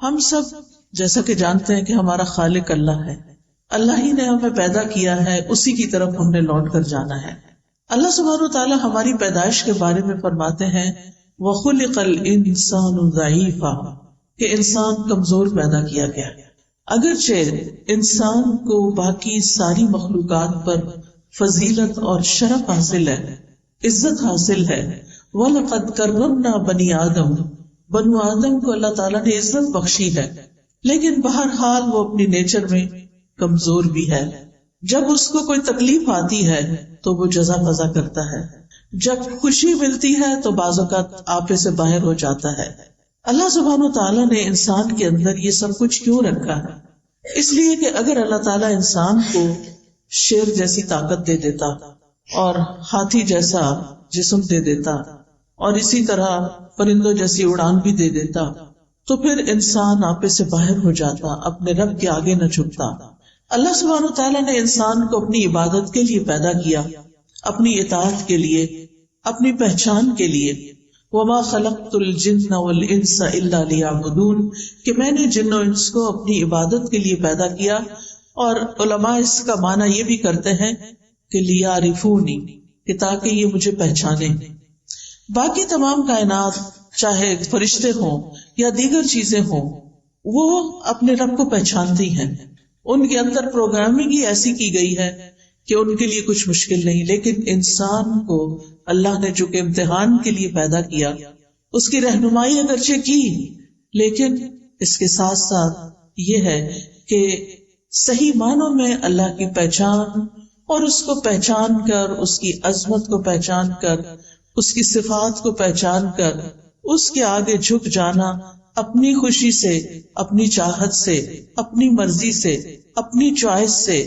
ہم سب جیسا کہ جانتے ہیں کہ ہمارا خالق اللہ ہے، اللہ ہی نے ہمیں پیدا کیا ہے، اسی کی طرف ہم نے لوٹ کر جانا ہے۔ اللہ سبحانہ وتعالیٰ ہماری پیدائش کے بارے میں فرماتے ہیں وَخُلِقَ الْإِنسَانُ ضَعِيفًا، کہ انسان کمزور پیدا کیا گیا۔ اگرچہ انسان کو باقی ساری مخلوقات پر فضیلت اور شرف حاصل ہے، عزت حاصل ہے، وَلَقَدْ كَرَّمْنَا بَنِي آدم، بنو آدم کو اللہ تعالیٰ نے عزت بخشی ہے، لیکن بہرحال وہ اپنی نیچر میں کمزور بھی ہے۔ جب اس کو کوئی تکلیف آتی ہے تو وہ جزا فضا کرتا ہے، جب خوشی ملتی ہے تو بعض اوقات آپے سے باہر ہو جاتا ہے۔ اللہ سبحانہ وتعالیٰ نے انسان کے اندر یہ سب کچھ کیوں رکھا ہے؟ اس لیے کہ اگر اللہ تعالیٰ انسان کو شیر جیسی طاقت دے دیتا اور ہاتھی جیسا جسم دے دیتا اور اسی طرح پرندوں جیسی اڑان بھی دے دیتا تو پھر انسان آپے سے باہر ہو جاتا، اپنے رب کے آگے نہ جھکتا۔ اللہ سبحانہ وتعالیٰ نے انسان کو اپنی عبادت کے لیے پیدا کیا، اپنی اطاعت کے لیے، اپنی پہچان کے لیے۔ وَمَا خَلَقْتُ الْجِنَّ وَالْإِنسَ إِلَّا لِيَعْبُدُونَ، کہ میں نے جن و انس کو اپنی عبادت کے لیے پیدا کیا، اور علماء اس کا معنی یہ بھی کرتے ہیں کہ لِيَعْرِفُونِ، کہ تاکہ یہ مجھے پہچانے۔ باقی تمام کائنات چاہے فرشتے ہوں یا دیگر چیزیں ہوں، وہ اپنے رب کو پہچانتی ہیں، ان کے اندر پروگرامنگ ہی ایسی کی گئی ہے کہ ان کے لیے کچھ مشکل نہیں۔ لیکن انسان کو اللہ نے جو کہ امتحان کے لیے پیدا کیا، اس کی رہنمائی اگرچہ کی، لیکن اس کے ساتھ ساتھ یہ ہے کہ صحیح معنوں میں اللہ کی پہچان اور اس کو پہچان کر، اس کی عظمت کو پہچان کر، اس کی صفات کو پہچان کر اس کے آگے جھک جانا، اپنی خوشی سے، اپنی چاہت سے، اپنی مرضی سے، اپنی چوائس سے،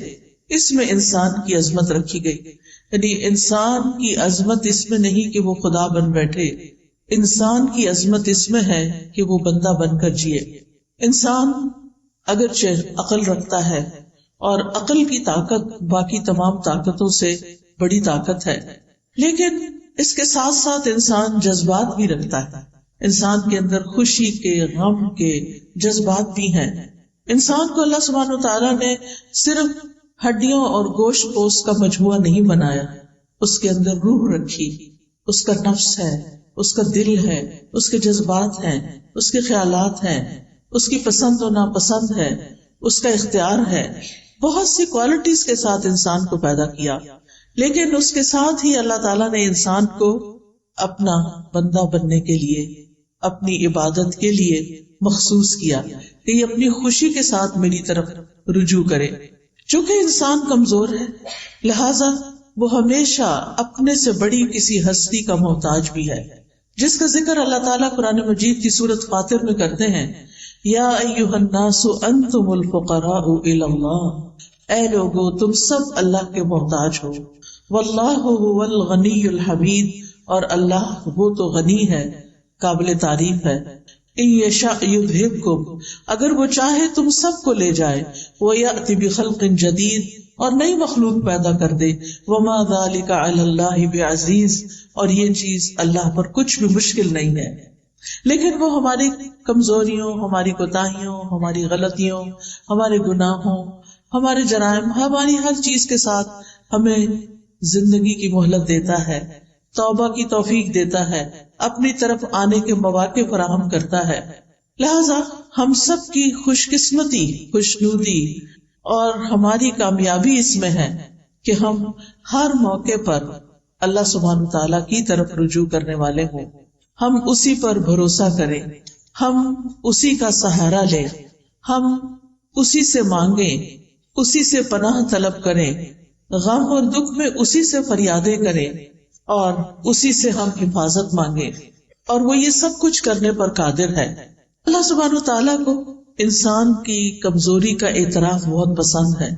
اس میں انسان کی عظمت رکھی گئی۔ یعنی انسان کی عظمت اس میں نہیں کہ وہ خدا بن بیٹھے، انسان کی عظمت اس میں ہے کہ وہ بندہ بن کر جیے۔ انسان اگرچہ عقل رکھتا ہے، اور عقل کی طاقت باقی تمام طاقتوں سے بڑی طاقت ہے، لیکن اس کے ساتھ ساتھ انسان جذبات بھی رکھتا ہے۔ انسان کے اندر خوشی کے، غم کے جذبات بھی ہیں۔ انسان کو اللہ سبحانہ وتعالیٰ نے صرف ہڈیوں اور گوشت پوست کا مجموعہ نہیں بنایا، اس کے اندر روح رکھی، اس کا نفس ہے، اس کا دل ہے، اس کے جذبات ہیں، اس کے خیالات ہیں، اس کی پسند و ناپسند ہے، اس کا اختیار ہے، بہت سی کوالٹیز کے ساتھ انسان کو پیدا کیا۔ لیکن اس کے ساتھ ہی اللہ تعالیٰ نے انسان کو اپنا بندہ بننے کے لیے، اپنی عبادت کے لیے مخصوص کیا کہ یہ اپنی خوشی کے ساتھ میری طرف رجوع کرے۔ چونکہ انسان کمزور ہے، لہذا وہ ہمیشہ اپنے سے بڑی کسی ہستی کا محتاج بھی ہے، جس کا ذکر اللہ تعالیٰ قرآن مجید کی سورۃ فاطر میں کرتے ہیں، یا ایھا الناس انتم الفقراء الی اللہ، اے لوگو تم سب اللہ کے محتاج ہو، واللہ هو الغنی الحمید، اور اللہ وہ تو غنی ہے، قابل تعریف ہے۔ ان یشاء یذھبکم، اگر وہ چاہے تم سب کو لے جائے، ویأتی بخلق جدید، اور نئی مخلوق پیدا کر دے، وما ذلک علی اللہ بعزیز، اور یہ چیز اللہ پر کچھ بھی مشکل نہیں ہے۔ لیکن وہ ہماری کمزوریوں، ہماری کوتاہیوں، ہماری غلطیوں، ہمارے گناہوں، ہمارے جرائم، ہماری ہر چیز کے ساتھ ہمیں زندگی کی مہلت دیتا ہے، توبہ کی توفیق دیتا ہے، اپنی طرف آنے کے مواقع فراہم کرتا ہے۔ لہذا ہم سب کی خوش قسمتی، خوشنودی اور ہماری کامیابی اس میں ہے کہ ہم ہر موقع پر اللہ سبحانہ تعالیٰ کی طرف رجوع کرنے والے ہوں، ہم اسی پر بھروسہ کریں، ہم اسی کا سہارا لیں، ہم اسی سے مانگیں، اسی سے پناہ طلب کریں، غم اور دکھ میں اسی سے فریادیں کریں، اور اسی سے ہم حفاظت مانگیں، اور وہ یہ سب کچھ کرنے پر قادر ہے۔ اللہ سبحانہ تعالیٰ کو انسان کی کمزوری کا اعتراف بہت پسند ہے۔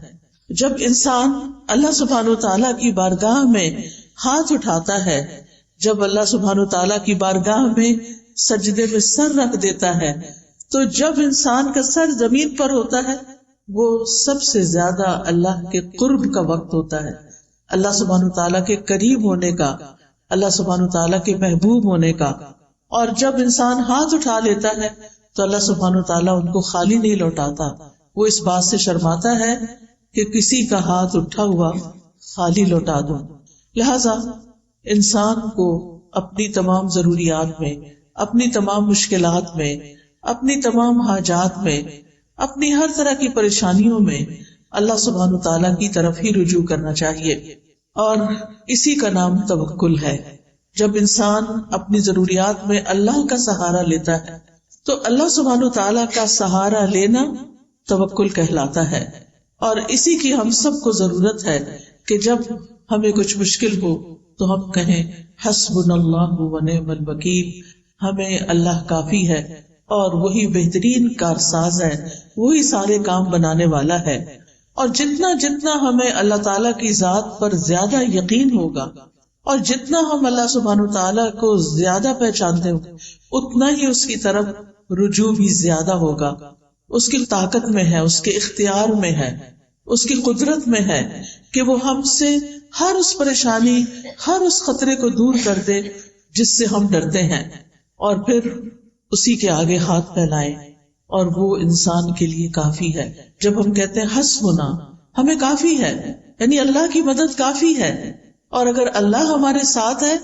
جب انسان اللہ سبحانہ تعالیٰ کی بارگاہ میں ہاتھ اٹھاتا ہے، جب اللہ سبحانہ تعالیٰ کی بارگاہ میں سجدے میں سر رکھ دیتا ہے، تو جب انسان کا سر زمین پر ہوتا ہے، وہ سب سے زیادہ اللہ کے قرب کا وقت ہوتا ہے، اللہ سبحانہ تعالیٰ کے قریب ہونے کا، اللہ سبحانہ تعالیٰ کے محبوب ہونے کا۔ اور جب انسان ہاتھ اٹھا لیتا ہے تو اللہ سبحانہ وتعالیٰ ان کو خالی نہیں لوٹاتا. وہ اس بات سے شرماتا ہے کہ کسی کا ہاتھ اٹھا ہوا خالی لوٹا دوں. لہذا انسان کو اپنی تمام ضروریات میں، اپنی تمام مشکلات میں، اپنی تمام حاجات میں، اپنی ہر طرح کی پریشانیوں میں اللہ سبحانہ تعالیٰ کی طرف ہی رجوع کرنا چاہیے. اور اسی کا نام توکل ہے. جب انسان اپنی ضروریات میں اللہ کا سہارا لیتا ہے تو اللہ سبحانہ تعالیٰ کا سہارا لینا توکل کہلاتا ہے. اور اسی کی ہم سب کو ضرورت ہے کہ جب ہمیں کچھ مشکل ہو تو ہم کہیں حسبنا اللہ ونعم الوکیل، ہمیں اللہ کافی ہے اور وہی بہترین کارساز ہے، وہی سارے کام بنانے والا ہے. اور جتنا جتنا ہمیں اللہ تعالیٰ کی ذات پر زیادہ یقین ہوگا اور جتنا ہم اللہ سبحانہ تعالیٰ کو زیادہ پہچانتے ہوں گے اتنا ہی اس کی طرف رجوع بھی زیادہ ہوگا. اس کی طاقت میں ہے، اس کے اختیار میں ہے، اس کی قدرت میں ہے کہ وہ ہم سے ہر اس پریشانی، ہر اس خطرے کو دور کر دے جس سے ہم ڈرتے ہیں، اور پھر اسی کے آگے ہاتھ پھیلائے، اور وہ انسان کے لیے کافی ہے. جب ہم کہتے ہیں حسبنا، ہمیں کافی ہے، یعنی اللہ کی مدد کافی ہے. اور اگر اللہ ہمارے ساتھ ہے،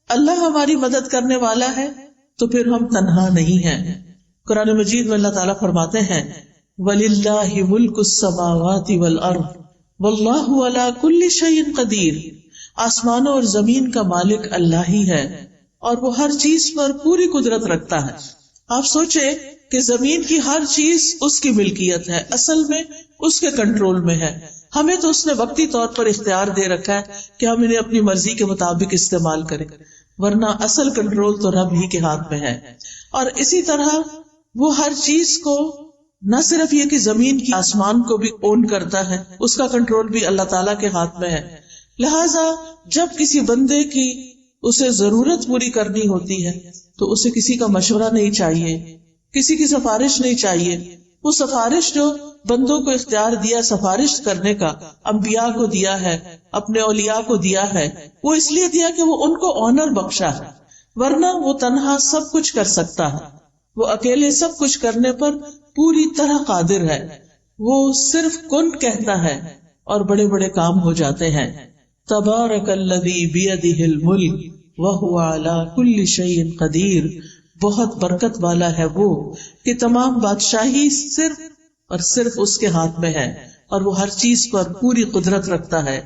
اللہ ہماری مدد کرنے والا ہے، تو پھر ہم تنہا نہیں ہیں. قرآن مجید میں اللہ تعالیٰ فرماتے ہیں وَلِلَّهِ مُلْكُ السَّمَاوَاتِ وَالْأَرْضِ وَاللَّهُ عَلَى كُلِّ شَيْءٍ قَدِيرٌ. آسمانوں اور زمین کا مالک اللہ ہی ہے اور وہ ہر چیز پر پوری قدرت رکھتا ہے. آپ سوچے کہ زمین کی ہر چیز اس کی ملکیت ہے، اصل میں اس کے کنٹرول میں ہے. ہمیں تو اس نے وقتی طور پر اختیار دے رکھا ہے کہ ہم انہیں اپنی مرضی کے مطابق استعمال کریں، ورنہ اصل کنٹرول تو رب ہی کے ہاتھ میں ہے. اور اسی طرح وہ ہر چیز کو نہ صرف یہ کہ زمین کی، آسمان کو بھی اون کرتا ہے، اس کا کنٹرول بھی اللہ تعالیٰ کے ہاتھ میں ہے. لہٰذا جب کسی بندے کی اسے ضرورت پوری کرنی ہوتی ہے تو اسے کسی کا مشورہ نہیں چاہیے، کسی کی سفارش نہیں چاہیے. وہ سفارش جو بندوں کو اختیار دیا سفارش کرنے کا، انبیاء کو دیا ہے، اپنے اولیاء کو دیا ہے، وہ اس لیے دیا کہ وہ ان کو آنر بخشا ہے، ورنہ وہ تنہا سب کچھ کر سکتا ہے. وہ اکیلے سب کچھ کرنے پر پوری طرح قادر ہے. وہ صرف کن کہتا ہے اور بڑے بڑے کام ہو جاتے ہیں. تبارک الذی بیدہ الملک وہو علی کل شیء قدیر. بہت برکت والا ہے وہ کہ تمام بادشاہی صرف اور صرف اس کے ہاتھ میں ہے اور وہ ہر چیز پر پوری قدرت رکھتا ہے.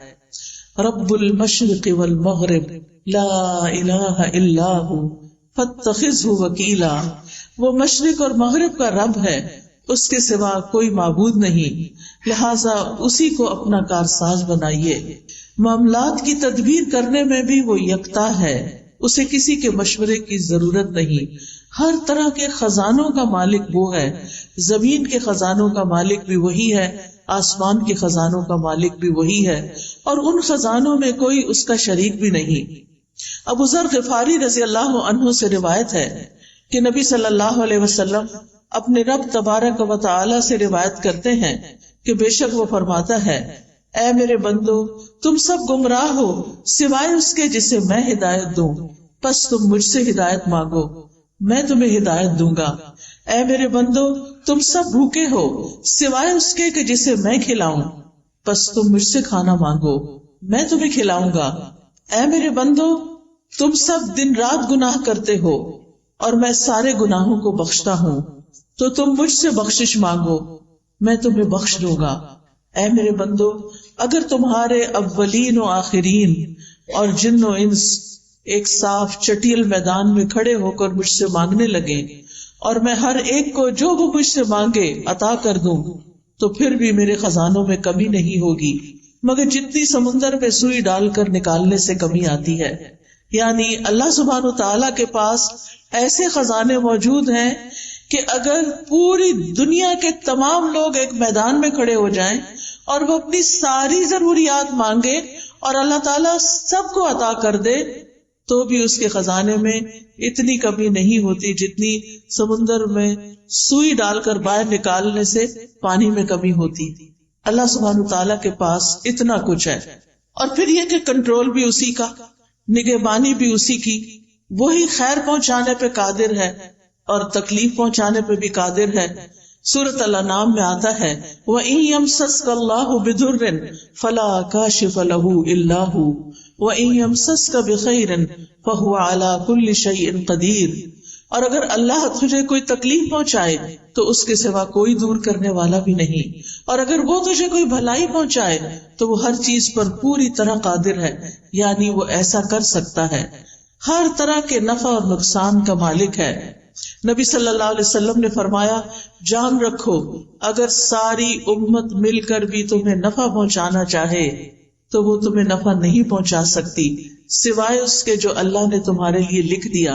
رب المشرق والمغرب لا الہ الا ہو فاتخذہ وکیلا. وہ مشرق اور مغرب کا رب ہے، اس کے سوا کوئی معبود نہیں، لہٰذا اسی کو اپنا کارساز بنائیے. معاملات کی تدبیر کرنے میں بھی وہ یکتا ہے، اسے کسی کے مشورے کی ضرورت نہیں. ہر طرح کے خزانوں کا مالک وہ ہے. زمین کے خزانوں کا مالک بھی وہی ہے، آسمان کے خزانوں کا مالک بھی وہی ہے، اور ان خزانوں میں کوئی اس کا شریک بھی نہیں. ابو ذر غفاری رضی اللہ عنہ سے روایت ہے کہ نبی صلی اللہ علیہ وسلم اپنے رب تبارک و تعالی سے روایت کرتے ہیں کہ بے شک وہ فرماتا ہے اے میرے بندو، تم سب گمراہ ہو سوائے اس کے جسے میں ہدایت دوں، پس تم مجھ سے ہدایت مانگو میں تمہیں ہدایت دوں گا. اے میرے بندو، تم سب بھوکے ہو سوائے اس کے کہ جسے میں کھلاؤں، پس تم مجھ سے کھانا مانگو میں تمہیں کھلاؤں گا. اے میرے بندو، تم سب دن رات گناہ کرتے ہو اور میں سارے گناہوں کو بخشتا ہوں، تو تم مجھ سے بخشش مانگو میں تمہیں بخش دوں گا. اے میرے بندو، اگر تمہارے اولین و آخرین اور جن و انس ایک صاف چٹیل میدان میں کھڑے ہو کر مجھ سے مانگنے لگے اور میں ہر ایک کو جو وہ مجھ سے مانگے عطا کر دوں، تو پھر بھی میرے خزانوں میں کمی نہیں ہوگی مگر جتنی سمندر میں سوئی ڈال کر نکالنے سے کمی آتی ہے. یعنی اللہ سبحانہ وتعالیٰ کے پاس ایسے خزانے موجود ہیں کہ اگر پوری دنیا کے تمام لوگ ایک میدان میں کھڑے ہو جائیں اور وہ اپنی ساری ضروریات مانگے اور اللہ تعالیٰ سب کو عطا کر دے تو بھی اس کے خزانے میں اتنی کمی نہیں ہوتی جتنی سمندر میں سوئی ڈال کر باہر نکالنے سے پانی میں کمی ہوتی. اللہ سبحانہ تعالیٰ کے پاس اتنا کچھ ہے. اور پھر یہ کہ کنٹرول بھی اسی کا، نگہبانی بھی اسی کی، وہی خیر پہنچانے پہ قادر ہے اور تکلیف پہنچانے پہ بھی قادر ہے. سورۃ الانعام میں آتا ہے وَإِن يَمْسَسْكَ اللَّهُ بِضُرٍّ فَلَا كَاشِفَ لَهُ إِلَّا هُوَ وَإِن يَمْسَسْكَ بِخَيْرٍ فَهُوَ عَلَى كُلِّ شَيْءٍ قَدِيرٌ. اور اگر اللہ تجھے کوئی تکلیف پہنچائے تو اس کے سوا کوئی دور کرنے والا بھی نہیں، اور اگر وہ تجھے کوئی بھلائی پہنچائے تو وہ ہر چیز پر پوری طرح قادر ہے، یعنی وہ ایسا کر سکتا ہے، ہر طرح کے نفع اور نقصان کا مالک ہے. نبی صلی اللہ علیہ وسلم نے فرمایا جان رکھو اگر ساری امت مل کر بھی تمہیں نفع پہنچانا چاہے تو وہ تمہیں نفع نہیں پہنچا سکتی سوائے اس کے جو اللہ نے تمہارے لیے لکھ دیا،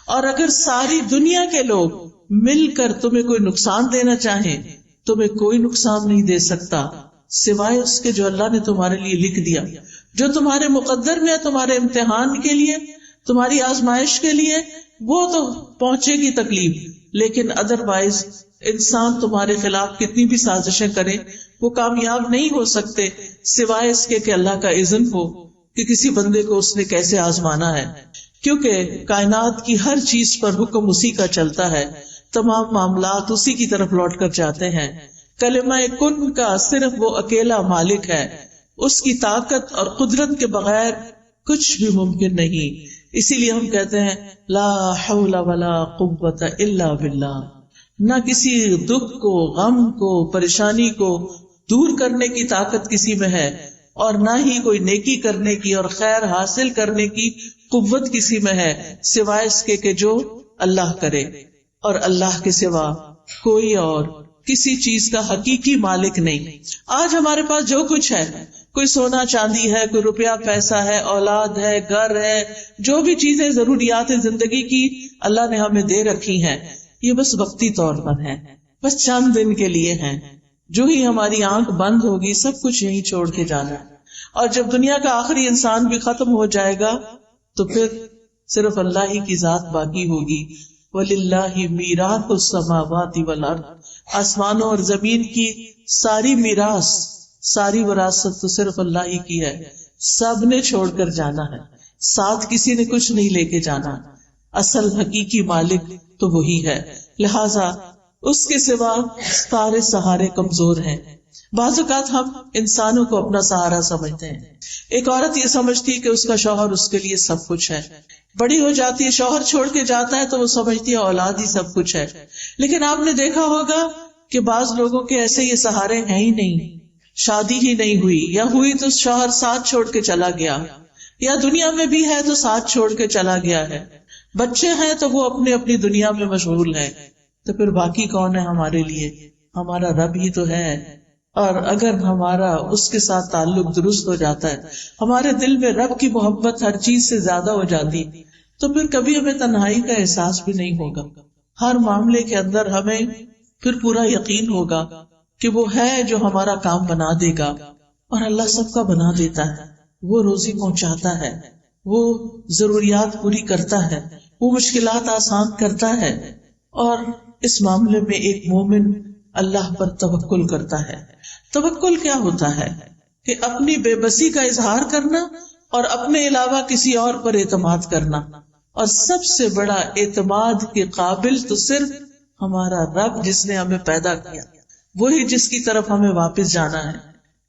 اور اگر ساری دنیا کے لوگ مل کر تمہیں کوئی نقصان دینا چاہیں تمہیں کوئی نقصان نہیں دے سکتا سوائے اس کے جو اللہ نے تمہارے لیے لکھ دیا، جو تمہارے مقدر میں ہے، تمہارے امتحان کے لیے، تمہاری آزمائش کے لیے. وہ تو پہنچے گی تکلیف، لیکن ادروائز انسان تمہارے خلاف کتنی بھی سازشیں کرے وہ کامیاب نہیں ہو سکتے سوائے اس کے کہ اللہ کا اذن ہو کہ کسی بندے کو اس نے کیسے آزمانا ہے. کیونکہ کائنات کی ہر چیز پر حکم اسی کا چلتا ہے، تمام معاملات اسی کی طرف لوٹ کر جاتے ہیں. کلمہ کن کا صرف وہ اکیلا مالک ہے، اس کی طاقت اور قدرت کے بغیر کچھ بھی ممکن نہیں. اسی لیے ہم کہتے ہیں لا حول ولا قوت الا باللہ. نہ کسی دکھ کو، غم کو، پریشانی کو دور کرنے کی طاقت کسی میں ہے، اور نہ ہی کوئی نیکی کرنے کی اور خیر حاصل کرنے کی قوت کسی میں ہے سوائے اس کے کہ جو اللہ کرے. اور اللہ کے سوا کوئی اور کسی چیز کا حقیقی مالک نہیں. آج ہمارے پاس جو کچھ ہے، کوئی سونا چاندی ہے، کوئی روپیہ پیسہ ہے، اولاد ہے، گھر ہے، جو بھی چیزیں ضروریات زندگی کی اللہ نے ہمیں دے رکھی ہیں، یہ بس وقتی طور پر ہے، بس چند دن کے لیے ہیں. جو ہی ہماری آنکھ بند ہوگی سب کچھ یہیں چھوڑ کے جانا ہے، اور جب دنیا کا آخری انسان بھی ختم ہو جائے گا تو پھر صرف اللہ ہی کی ذات باقی ہوگی. وَلِلَّهِ مِيرَاثُ السَّمَاوَاتِ وَالْأَرْضِ. آسمانوں اور زمین کی ساری میراث، ساری وراثت تو صرف اللہ ہی کی ہے. سب نے چھوڑ کر جانا ہے، ساتھ کسی نے کچھ نہیں لے کے جانا. اصل حقیقی مالک تو وہی ہے، لہذا اس کے سوا سارے سہارے کمزور ہیں. بعض اوقات ہم انسانوں کو اپنا سہارا سمجھتے ہیں. ایک عورت یہ سمجھتی ہے کہ اس کا شوہر اس کے لیے سب کچھ ہے، بڑی ہو جاتی ہے، شوہر چھوڑ کے جاتا ہے تو وہ سمجھتی ہے اولاد ہی سب کچھ ہے. لیکن آپ نے دیکھا ہوگا کہ بعض لوگوں کے ایسے یہ سہارے ہیں ہی نہیں، شادی ہی نہیں ہوئی، یا ہوئی تو شوہر ساتھ چھوڑ کے چلا گیا، یا دنیا میں بھی ہے تو ساتھ چھوڑ کے چلا گیا ہے، بچے ہیں تو وہ اپنی اپنی دنیا میں مشغول ہے. تو پھر باقی کون ہے ہمارے لیے؟ ہمارا رب ہی تو ہے. اور اگر ہمارا اس کے ساتھ تعلق درست ہو جاتا ہے، ہمارے دل میں رب کی محبت ہر چیز سے زیادہ ہو جاتی، تو پھر کبھی ہمیں تنہائی کا احساس بھی نہیں ہوگا. ہر معاملے کے اندر ہمیں پھر پورا یقین ہوگا کہ وہ ہے جو ہمارا کام بنا دے گا. اور اللہ سب کا بنا دیتا ہے، وہ روزی پہنچاتا ہے، وہ ضروریات پوری کرتا ہے، وہ مشکلات آسان کرتا ہے. اور اس معاملے میں ایک مومن اللہ پر توکل کرتا ہے. توکل کیا ہوتا ہے؟ کہ اپنی بے بسی کا اظہار کرنا اور اپنے علاوہ کسی اور پر اعتماد کرنا. اور سب سے بڑا اعتماد کے قابل تو صرف ہمارا رب، جس نے ہمیں پیدا کیا، وہی جس کی طرف ہمیں واپس جانا ہے.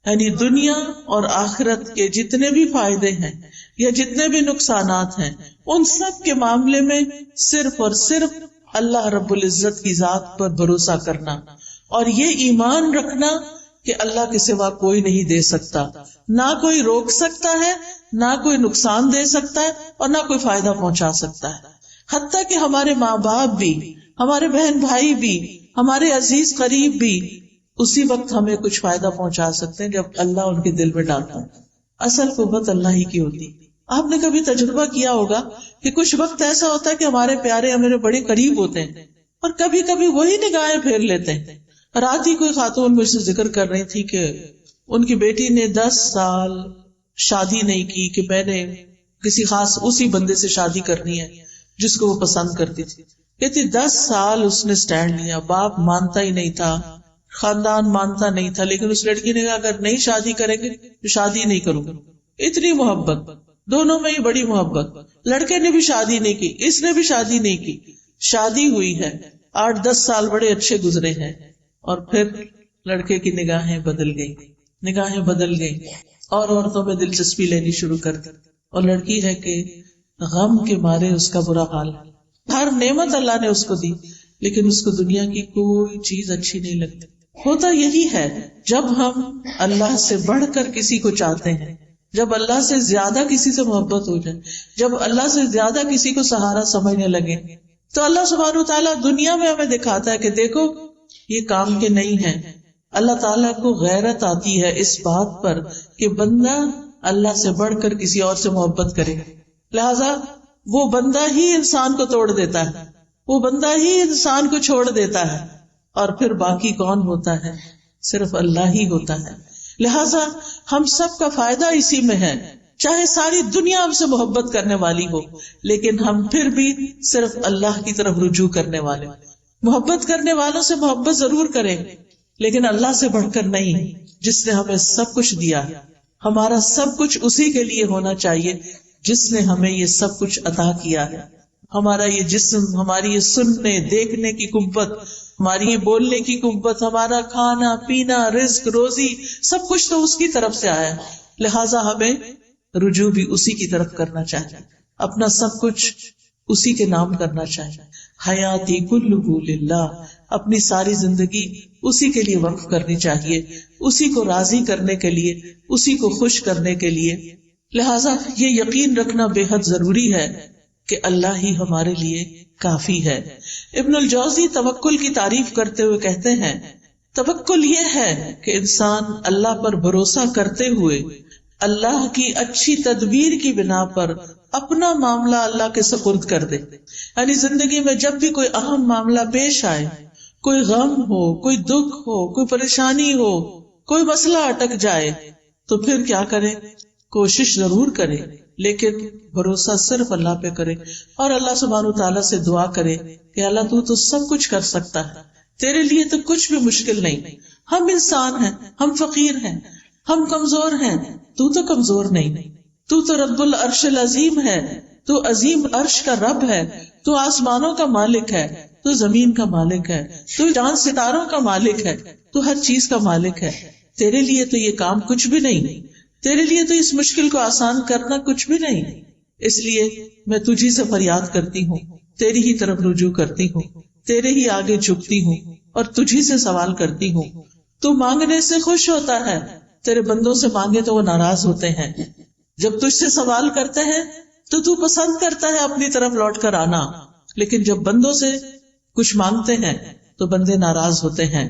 یعنی دنیا اور آخرت کے جتنے بھی فائدے ہیں یا جتنے بھی نقصانات ہیں، ان سب کے معاملے میں صرف اور صرف اللہ رب العزت کی ذات پر بھروسہ کرنا، اور یہ ایمان رکھنا کہ اللہ کے سوا کوئی نہیں دے سکتا، نہ کوئی روک سکتا ہے، نہ کوئی نقصان دے سکتا ہے، اور نہ کوئی فائدہ پہنچا سکتا ہے. حتیٰ کہ ہمارے ماں باپ بھی، ہمارے بہن بھائی بھی، ہمارے عزیز قریب بھی اسی وقت ہمیں کچھ فائدہ پہنچا سکتے ہیں جب اللہ ان کے دل میں ڈالتا ہے. اصل قوت اللہ ہی کی ہوتی. آپ نے کبھی تجربہ کیا ہوگا کہ کچھ وقت ایسا ہوتا ہے کہ ہمارے پیارے ہمارے بڑے قریب ہوتے ہیں، اور کبھی کبھی وہی نگاہیں پھیر لیتے ہیں. رات ہی کوئی خاتون مجھ سے ذکر کر رہی تھی کہ ان کی بیٹی نے 10 سال شادی نہیں کی، کہ میں نے کسی خاص اسی بندے سے شادی کرنی ہے جس کو وہ پسند کرتی تھی. کہتی 10 سال اس نے سٹینڈ لیا، باپ مانتا ہی نہیں تھا، خاندان مانتا نہیں تھا، لیکن اس لڑکی نے کہا اگر نہیں شادی کریں گے تو شادی نہیں کروں گا. اتنی محبت، دونوں میں ہی بڑی محبت. لڑکے نے بھی شادی نہیں کی، اس نے بھی شادی نہیں کی، شادی ہوئی ہے، 8-10 سال بڑے اچھے گزرے ہیں، اور پھر لڑکے کی نگاہیں بدل گئی اور عورتوں میں دلچسپی لینی شروع کر دی، اور لڑکی ہے کہ غم کے مارے اس کا برا حال ہے۔ ہر نعمت اللہ نے اس کو دی، لیکن اس کو دنیا کی کوئی چیز اچھی نہیں لگتی۔ ہوتا یہی ہے جب ہم اللہ سے بڑھ کر کسی کو چاہتے ہیں، جب اللہ سے زیادہ کسی سے محبت ہو جائے، جب اللہ سے زیادہ کسی کو سہارا سمجھنے لگے، تو اللہ سبحانہ وتعالیٰ دنیا میں ہمیں دکھاتا ہے کہ دیکھو یہ کام کے نہیں ہے۔ اللہ تعالیٰ کو غیرت آتی ہے اس بات پر کہ بندہ اللہ سے بڑھ کر کسی اور سے محبت کرے، لہذا وہ بندہ ہی انسان کو توڑ دیتا ہے، وہ بندہ ہی انسان کو چھوڑ دیتا ہے، اور پھر باقی کون ہوتا ہے؟ صرف اللہ ہی ہوتا ہے۔ لہذا ہم سب کا فائدہ اسی میں ہے، چاہے ساری دنیا ہم سے محبت کرنے والی ہو، لیکن ہم پھر بھی صرف اللہ کی طرف رجوع کرنے والے۔ محبت کرنے والوں سے محبت ضرور کریں، لیکن اللہ سے بڑھ کر نہیں، جس نے ہمیں سب کچھ دیا۔ ہمارا سب کچھ اسی کے لیے ہونا چاہیے جس نے ہمیں یہ سب کچھ عطا کیا ہے۔ ہمارا یہ جسم، ہماری یہ سننے دیکھنے کی قوت، ہماری یہ بولنے کی قوت، ہمارا کھانا پینا، رزق روزی، سب کچھ تو اس کی طرف سے آیا ہے، لہٰذا ہمیں رجوع بھی اسی کی طرف کرنا چاہیے، اپنا سب کچھ اسی کے نام کرنا چاہیے۔ حیاتی کلہ للہ، اپنی ساری زندگی اسی کے لیے وقف کرنی چاہیے، اسی کو راضی کرنے کے لیے، اسی کو خوش کرنے کے لیے۔ لہٰذا یہ یقین رکھنا بے حد ضروری ہے کہ اللہ ہی ہمارے لیے کافی ہے۔ ابن الجوزی توکل کی تعریف کرتے ہوئے کہتے ہیں، توکل یہ ہے کہ انسان اللہ پر بھروسہ کرتے ہوئے اللہ کی اچھی تدبیر کی بنا پر اپنا معاملہ اللہ کے سپرد کر دے۔ یعنی زندگی میں جب بھی کوئی اہم معاملہ پیش آئے، کوئی غم ہو، کوئی دکھ ہو، کوئی پریشانی ہو، کوئی مسئلہ اٹک جائے، تو پھر کیا کرے؟ کوشش ضرور کرے، لیکن بھروسہ صرف اللہ پہ کرے، اور اللہ سبحانہ تعالیٰ سے دعا کرے کہ اللہ تو سب کچھ کر سکتا ہے، تیرے لیے تو کچھ بھی مشکل نہیں۔ ہم انسان ہیں، ہم فقیر ہیں، ہم کمزور ہیں، تو کمزور نہیں، تو رب العرش العظیم ہے، تو عظیم عرش کا رب ہے، تو آسمانوں کا مالک ہے، تو زمین کا مالک ہے، تو چاند ستاروں کا مالک ہے، تو ہر چیز کا مالک ہے۔ تیرے لیے تو یہ کام کچھ بھی نہیں، تیرے لیے تو اس مشکل کو آسان کرنا کچھ بھی نہیں، اس لیے میں تجھی سے فریاد کرتی ہوں، تیری ہی طرف رجوع کرتی ہوں، تیرے ہی آگے جھکتی ہوں اور تجھی سے سوال کرتی ہوں۔ تو مانگنے سے خوش ہوتا ہے، تیرے بندوں سے مانگے تو وہ ناراض ہوتے ہیں۔ جب تجھ سے سوال کرتے ہیں تو پسند کرتا ہے اپنی طرف لوٹ کر آنا، لیکن جب بندوں سے کچھ مانگتے ہیں تو بندے ناراض ہوتے ہیں۔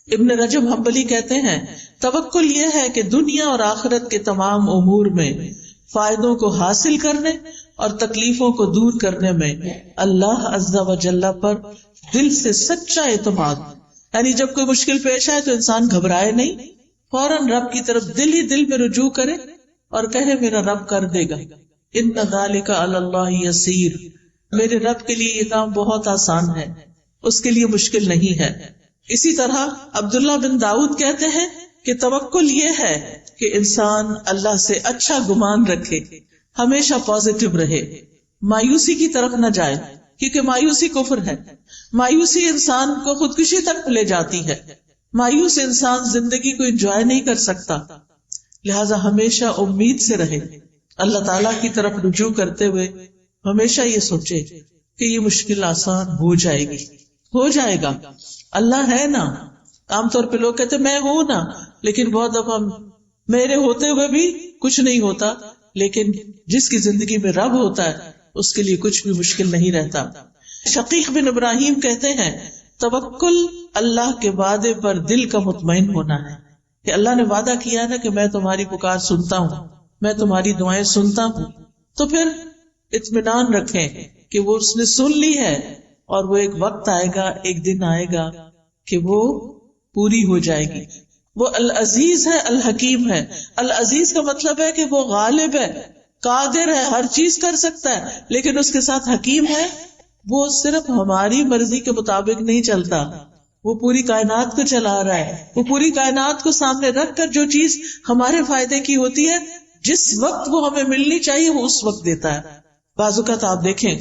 ابن رجب حنبلی کہتے ہیں، توکل یہ ہے کہ دنیا اور آخرت کے تمام امور میں فائدوں کو حاصل کرنے اور تکلیفوں کو دور کرنے میں اللہ عز و جل پر دل سے سچا اعتماد، یعنی جب کوئی مشکل پیش آئے تو انسان گھبرائے نہیں، فوراً رب کی طرف دل ہی دل میں رجوع کرے اور کہے میرا رب کر دے گا، ان ذالک علی اللہ یسیر، میرے رب کے لیے یہ کام بہت آسان ہے، اس کے لیے مشکل نہیں ہے۔ اسی طرح عبداللہ بن داؤد کہتے ہیں کہ توکل یہ ہے کہ انسان اللہ سے اچھا گمان رکھے، ہمیشہ پازیٹو رہے، مایوسی کی طرف نہ جائے، کیونکہ مایوسی کفر ہے، مایوسی انسان کو خودکشی تک لے جاتی ہے، مایوس انسان زندگی کو انجوائے نہیں کر سکتا۔ لہذا ہمیشہ امید سے رہے، اللہ تعالیٰ کی طرف رجوع کرتے ہوئے ہمیشہ یہ سوچے کہ یہ مشکل آسان ہو جائے گی، ہو جائے گا، اللہ ہے نا۔ عام طور پہ لوگ کہتے میں ہوں نا، لیکن بہت دفعہ میرے ہوتے ہوئے بھی کچھ نہیں ہوتا، لیکن جس کی زندگی میں رب ہوتا ہے اس کے لیے کچھ بھی مشکل نہیں رہتا۔ شقیق بن ابراہیم کہتے ہیں، توکل اللہ کے وعدے پر دل کا مطمئن ہونا ہے، کہ اللہ نے وعدہ کیا نا کہ میں تمہاری پکار سنتا ہوں، میں تمہاری دعائیں سنتا ہوں، تو پھر اطمینان رکھیں کہ وہ اس نے سن لی ہے، اور وہ ایک وقت آئے گا، ایک دن آئے گا کہ وہ پوری ہو جائے گی۔ وہ العزیز ہے، الحکیم ہے۔ العزیز کا مطلب ہے کہ وہ غالب ہے، قادر ہے، ہر چیز کر سکتا ہے، لیکن اس کے ساتھ حکیم ہے، وہ صرف ہماری مرضی کے مطابق نہیں چلتا، وہ پوری کائنات کو چلا رہا ہے، وہ پوری کائنات کو سامنے رکھ کر جو چیز ہمارے فائدے کی ہوتی ہے، جس وقت وہ ہمیں ملنی چاہیے وہ اس وقت دیتا ہے۔ بعض اوقات آپ دیکھیں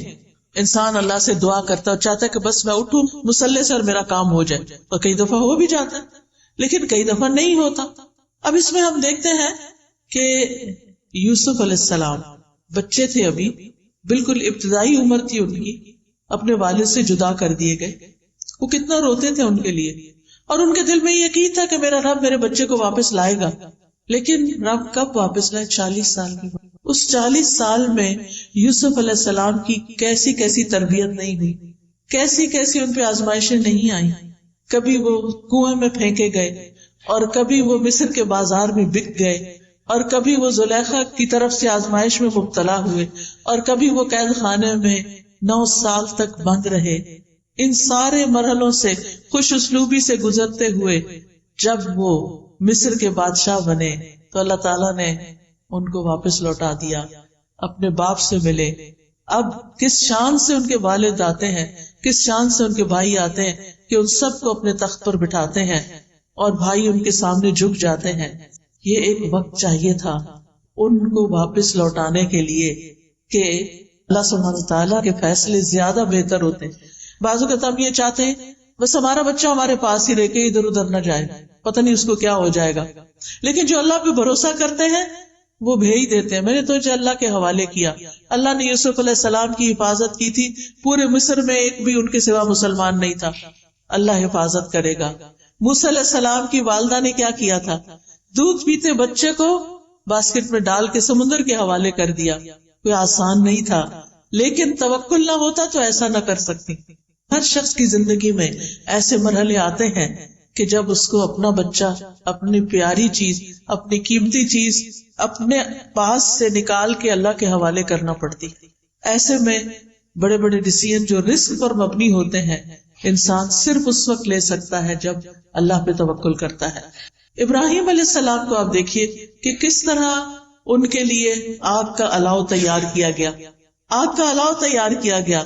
انسان اللہ سے دعا کرتا ہے اور چاہتا ہے کہ بس میں اٹھوں مصلے سے اور میرا کام ہو جائے، اور کئی دفعہ ہو بھی جاتا ہے لیکن کئی دفعہ نہیں ہوتا۔ اب اس میں ہم دیکھتے ہیں کہ یوسف علیہ السلام بچے تھے، ابھی بالکل ابتدائی عمر تھی ان کی، اپنے والد سے جدا کر دیے گئے، وہ کتنا روتے تھے ان کے لیے، اور ان کے دل میں یہ یقین تھا کہ میرا رب میرے بچے کو واپس لائے گا، لیکن رب کب واپس لائے؟ 40 سال کے بعد۔ اس 40 سال میں یوسف علیہ السلام کی کیسی کیسی تربیت نہیں ہوئی، کیسی کیسی ان پہ آزمائشیں نہیں آئیں، کبھی وہ کنویں میں پھینکے گئے، اور کبھی وہ مصر کے بازار میں بک گئے، اور کبھی وہ زلیخا کی طرف سے آزمائش میں مبتلا ہوئے، اور کبھی وہ قید خانے میں 9 سال تک بند رہے۔ ان سارے مرحلوں سے خوش اسلوبی سے گزرتے ہوئے جب وہ مصر کے بادشاہ بنے تو اللہ تعالیٰ نے ان کو واپس لوٹا دیا، اپنے باپ سے ملے۔ اب کس شان سے ان کے والد آتے ہیں، کس شان سے ان کے بھائی آتے ہیں کہ ان سب کو اپنے تخت پر بٹھاتے ہیں اور بھائی ان کے سامنے جھک جاتے ہیں۔ یہ ایک وقت چاہیے تھا ان کو واپس لوٹانے کے لیے کہ اللہ سبحانہ وتعالیٰ کے فیصلے زیادہ بہتر ہوتے ہیں۔ بعض اوقات ہم یہ چاہتے ہیں بس ہمارا بچہ ہمارے پاس ہی رہ کے ادھر ادھر نہ جائے، پتہ نہیں اس کو کیا ہو جائے گا، لیکن جو اللہ پہ بھروسہ کرتے ہیں وہ بھیج دیتے ہیں۔ میں نے تو اللہ کے حوالے کیا، اللہ نے یوسف علیہ السلام کی حفاظت کی تھی، پورے مصر میں ایک بھی ان کے سوا مسلمان نہیں تھا، اللہ حفاظت کرے گا۔ موسیٰ علیہ السلام کی والدہ نے کیا کیا تھا؟ دودھ پیتے بچے کو باسکٹ میں ڈال کے سمندر کے حوالے کر دیا۔ کوئی آسان نہیں تھا، لیکن توکل نہ ہوتا تو ایسا نہ کر سکتی۔ ہر شخص کی زندگی میں ایسے مرحلے آتے ہیں کہ جب اس کو اپنا بچہ، اپنی پیاری چیز، اپنی قیمتی چیز اپنے پاس سے نکال کے اللہ کے حوالے کرنا پڑتی۔ ایسے میں بڑے بڑے ڈیسیژن جو رسک پر مبنی ہوتے ہیں انسان صرف اس وقت لے سکتا ہے جب اللہ پہ توکل کرتا ہے۔ ابراہیم علیہ السلام کو آپ دیکھیے کہ کس طرح ان کے لیے آگ کا الاؤ تیار کیا گیا، آگ کا الاؤ تیار کیا گیا،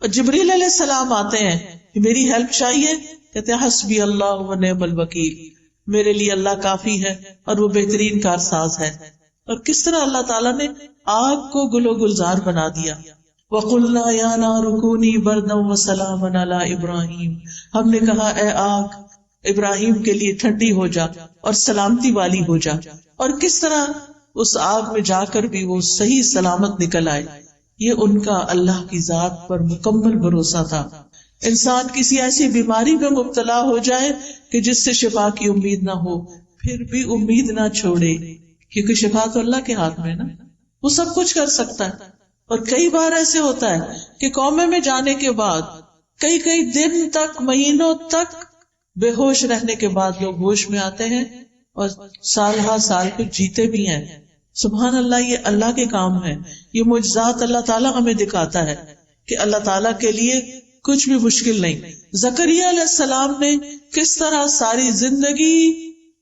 اور جبریل علیہ السلام آتے ہیں کہ میری ہیلپ چاہیے، کہتے ہیں حسبی اللہ و نعم الوکیل، میرے لیے اللہ کافی ہے اور وہ بہترین کارساز ہے۔ اور کس طرح اللہ تعالیٰ نے آگ کو گل و گلزار بنا دیا۔ وَقُلْنَا يَا نَارُ كُونِي بَرْدًا وَسَلَامًا عَلَىٰ إِبْرَاهِيمَ، ہم نے کہا اے آگ ابراہیم کے لیے ٹھنڈی ہو جا اور سلامتی والی ہو جا، اور کس طرح اس آگ میں جا کر بھی وہ صحیح سلامت نکل آئے۔ یہ ان کا اللہ کی ذات پر مکمل بھروسہ تھا۔ انسان کسی ایسی بیماری میں مبتلا ہو جائے کہ جس سے شفا کی امید نہ ہو، پھر بھی امید نہ چھوڑے، کیونکہ شفا تو اللہ کے ہاتھ میں نا، وہ سب کچھ کر سکتا ہے۔ اور کئی بار ایسے ہوتا ہے کہ کومے میں جانے کے بعد کئی دن تک، مہینوں تک بے ہوش رہنے کے بعد لوگ ہوش میں آتے ہیں اور سال ہر سال کو جیتے بھی ہیں۔ سبحان اللہ، یہ اللہ کے کام ہے، یہ معجزات اللہ تعالیٰ ہمیں دکھاتا ہے کہ اللہ تعالیٰ کے لیے کچھ بھی مشکل نہیں۔ زکریا علیہ السلام نے کس طرح ساری زندگی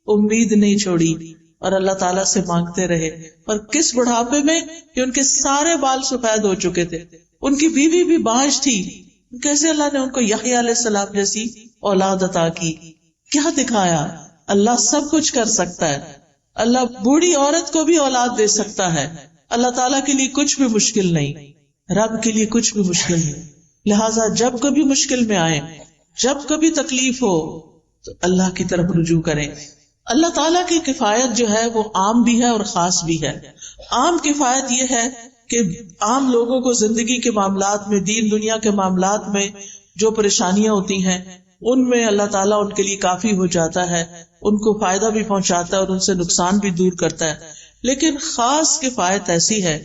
امید نہیں چھوڑی اور اللہ تعالیٰ سے مانگتے رہے، اور کس بڑھاپے میں کہ ان کے سارے بال سفید ہو چکے تھے، ان کی بیوی بھی بانجھ تھی، کیسے اللہ نے ان کو یحییٰ علیہ السلام جیسی اولاد عطا کی۔ کیا دکھایا؟ اللہ سب کچھ کر سکتا ہے، اللہ بوڑھی عورت کو بھی اولاد دے سکتا ہے، اللہ تعالیٰ کے لیے کچھ بھی مشکل نہیں، رب کے لیے کچھ بھی مشکل نہیں۔ لہٰذا جب کبھی مشکل میں آئے، جب کبھی تکلیف ہو، تو اللہ کی طرف رجوع کریں۔ اللہ تعالیٰ کی کفایت جو ہے وہ عام بھی ہے اور خاص بھی ہے۔ عام کفایت یہ ہے کہ عام لوگوں کو زندگی کے معاملات میں، دین دنیا کے معاملات میں جو پریشانیاں ہوتی ہیں ان میں اللہ تعالیٰ ان کے لیے کافی ہو جاتا ہے، ان کو فائدہ بھی پہنچاتا ہے اور ان سے نقصان بھی دور کرتا ہے۔ لیکن خاص کفایت ایسی ہے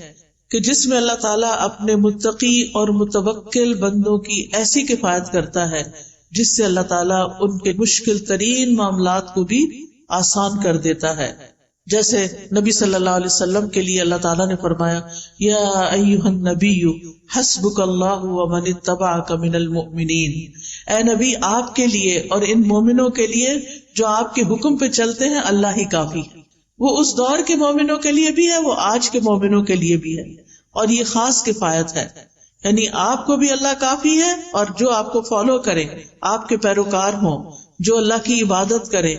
کہ جس میں اللہ تعالیٰ اپنے متقی اور متوکل بندوں کی ایسی کفایت کرتا ہے جس سے اللہ تعالیٰ ان کے مشکل ترین معاملات کو بھی آسان کر دیتا ہے۔ جیسے نبی صلی اللہ علیہ وسلم کے لیے اللہ تعالیٰ نے فرمایا یا ایھا النبی حسبک اللہ ومن اتبعک من المؤمنین، اے نبی آپ کے لیے اور ان مومنوں کے لیے جو آپ کے حکم پہ چلتے ہیں اللہ ہی کافی ہے۔ وہ اس دور کے مومنوں کے لیے بھی ہے، وہ آج کے مومنوں کے لیے بھی ہے، اور یہ خاص کفایت ہے، یعنی آپ کو بھی اللہ کافی ہے، اور جو آپ کو فالو کرے، آپ کے پیروکار ہوں، جو اللہ کی عبادت کرے،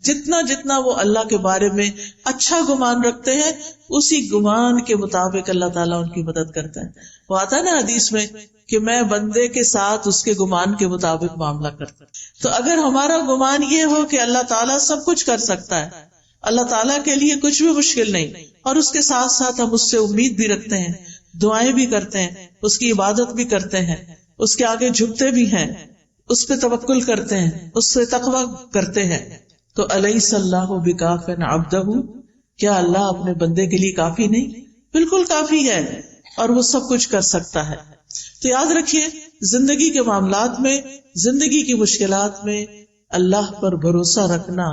جتنا جتنا وہ اللہ کے بارے میں اچھا گمان رکھتے ہیں اسی گمان کے مطابق اللہ تعالیٰ ان کی مدد کرتا ہے. وہ آتا ہے نا حدیث میں کہ میں بندے کے ساتھ اس کے گمان کے مطابق معاملہ کرتا ہوں. تو اگر ہمارا گمان یہ ہو کہ اللہ تعالیٰ سب کچھ کر سکتا ہے، اللہ تعالیٰ کے لیے کچھ بھی مشکل نہیں، اور اس کے ساتھ ساتھ ہم اس سے امید بھی رکھتے ہیں، دعائیں بھی کرتے ہیں، اس کی عبادت بھی کرتے ہیں، اس کے آگے جھکتے بھی ہیں، اس پہ توکل کرتے ہیں، اس سے تقوی کرتے ہیں، تو الیس اللہ بکاف عبدہ، کیا اللہ اپنے بندے کے لیے کافی نہیں؟ بالکل کافی ہے، اور وہ سب کچھ کر سکتا ہے. تو یاد رکھیے زندگی کے معاملات میں، زندگی کی مشکلات میں اللہ پر بھروسہ رکھنا،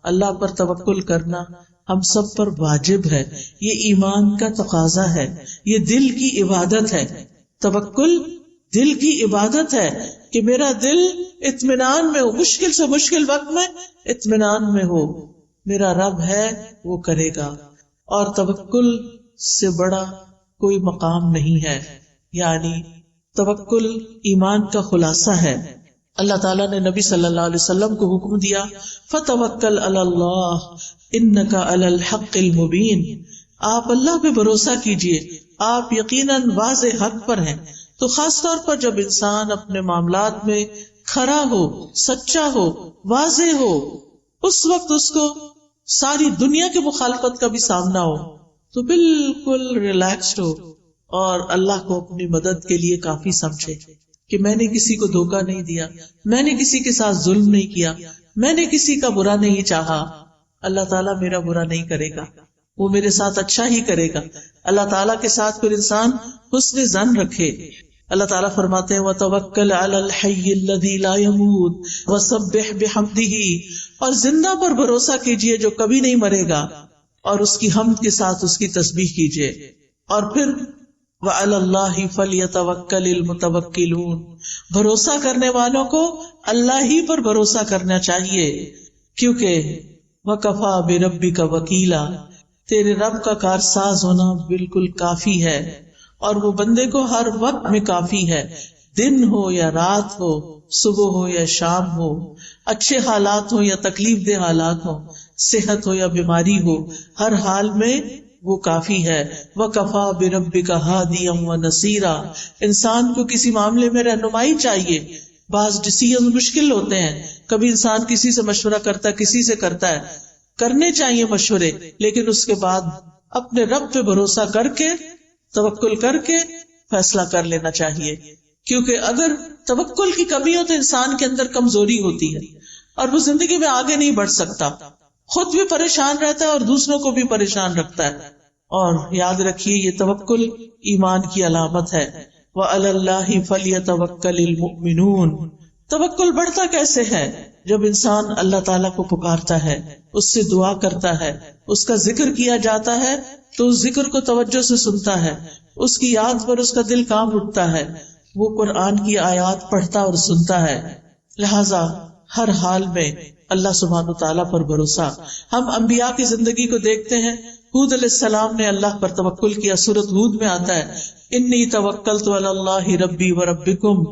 اللہ پر توکل کرنا ہم سب پر واجب ہے. یہ ایمان کا تقاضا ہے، یہ دل کی عبادت ہے. توکل دل کی عبادت ہے کہ میرا دل اطمینان میں ہو، مشکل سے مشکل وقت میں اطمینان میں ہو، میرا رب ہے وہ کرے گا. اور توکل سے بڑا کوئی مقام نہیں ہے. یعنی توکل ایمان کا خلاصہ ہے. اللہ تعالیٰ نے نبی صلی اللہ علیہ وسلم کو حکم دیا فَتَوَكَّلْ عَلَى اللَّهِ إِنَّكَ عَلَى الْحَقِّ الْمُبِينِ، آپ اللہ پہ بھروسہ کیجئے، آپ یقیناً واضح حق پر ہیں. تو خاص طور پر جب انسان اپنے معاملات میں کھرا ہو، سچا ہو، واضح ہو، اس وقت اس کو ساری دنیا کی مخالفت کا بھی سامنا ہو تو بالکل ریلیکسڈ ہو اور اللہ کو اپنی مدد کے لیے کافی سمجھے کہ میں نے کسی کو دھوکہ نہیں دیا، میں نے کسی کے ساتھ ظلم نہیں کیا، میں نے کسی کا برا نہیں چاہا. اللہ تعالیٰ میرا برا نہیں کرے گا، وہ میرے ساتھ اچھا ہی کرے گا. اللہ تعالیٰ کے ساتھ پھر انسان حسن ظن رکھے. اللہ تعالیٰ فرماتے ہیں وَتَوَكَّلْ عَلَى الْحَيِّ الَّذِي لَا يَمُوتُ وَسَبِّحْ بِحَمْدِهِ، اور زندہ پر بھروسہ کیجئے جو کبھی نہیں مرے گا، اور اس کی حمد کے ساتھ اس کی تسبیح کیجئے. اور پھر وَعَلَى اللَّهِ فَلْيَتَوَكَّلِ الْمُتَوَكِّلُونَ، بھروسہ کرنے والوں کو اللہ ہی پر بھروسہ کرنا چاہیے، کیونکہ وَكَفَى بِرَبِّكَ وَكِيلًا، تیرے رب کا کارساز ہونا بالکل کافی ہے، اور وہ بندے کو ہر وقت میں کافی ہے، دن ہو یا رات ہو، صبح ہو یا شام ہو، اچھے حالات ہو یا تکلیف دہ حالات ہو، صحت ہو یا بیماری ہو، ہر حال میں وہ کافی ہے. وَكَفَى بِرَبِّكَ هَادِيًا وَنَصِيرًا، انسان کو کسی معاملے میں رہنمائی چاہیے. بعض ڈیسیژن مشکل ہوتے ہیں، کبھی انسان کسی سے مشورہ کرتا ہے، کسی سے کرتا ہے، کرنے چاہیے مشورے، لیکن اس کے بعد اپنے رب پہ بھروسہ کر کے، توکل کر کے فیصلہ کر لینا چاہیے. کیونکہ اگر توکل کی کمی ہو تو انسان کے اندر کمزوری ہوتی ہے اور وہ زندگی میں آگے نہیں بڑھ سکتا، خود بھی پریشان رہتا ہے اور دوسروں کو بھی پریشان رکھتا ہے. اور یاد رکھیے یہ توکل ایمان کی علامت ہے. وَعَلَى اللَّهِ فَلْيَتَوَكَّلِ الْمُؤْمِنُونَ، توکل بڑھتا کیسے ہے؟ جب انسان اللہ تعالیٰ کو پکارتا ہے، اس سے دعا کرتا ہے، اس کا ذکر کیا جاتا ہے تو اس ذکر کو توجہ سے سنتا ہے، اس کی یاد پر اس کا دل کانپ اٹھتا ہے، وہ قرآن کی آیات پڑھتا اور سنتا ہے. لہذا ہر حال میں اللہ سبحانہ تعالیٰ پر بھروسہ. ہم انبیاء کی زندگی کو دیکھتے ہیں. ہود علیہ السلام نے اللہ پر توکل کیا، سورۃ ہود میں آتا ہے انی توکلت علی اللہ ربی و ربکم،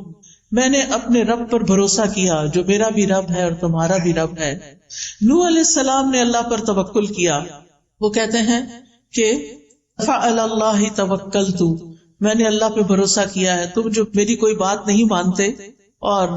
میں نے اپنے رب پر بھروسہ کیا جو میرا بھی رب ہے اور تمہارا بھی رب ہے. نوح علیہ السلام نے اللہ پر توکل کیا، وہ کہتے ہیں کہ فعلی اللہ توکلت، میں نے اللہ پہ بھروسہ کیا ہے. تم جو میری کوئی بات نہیں مانتے اور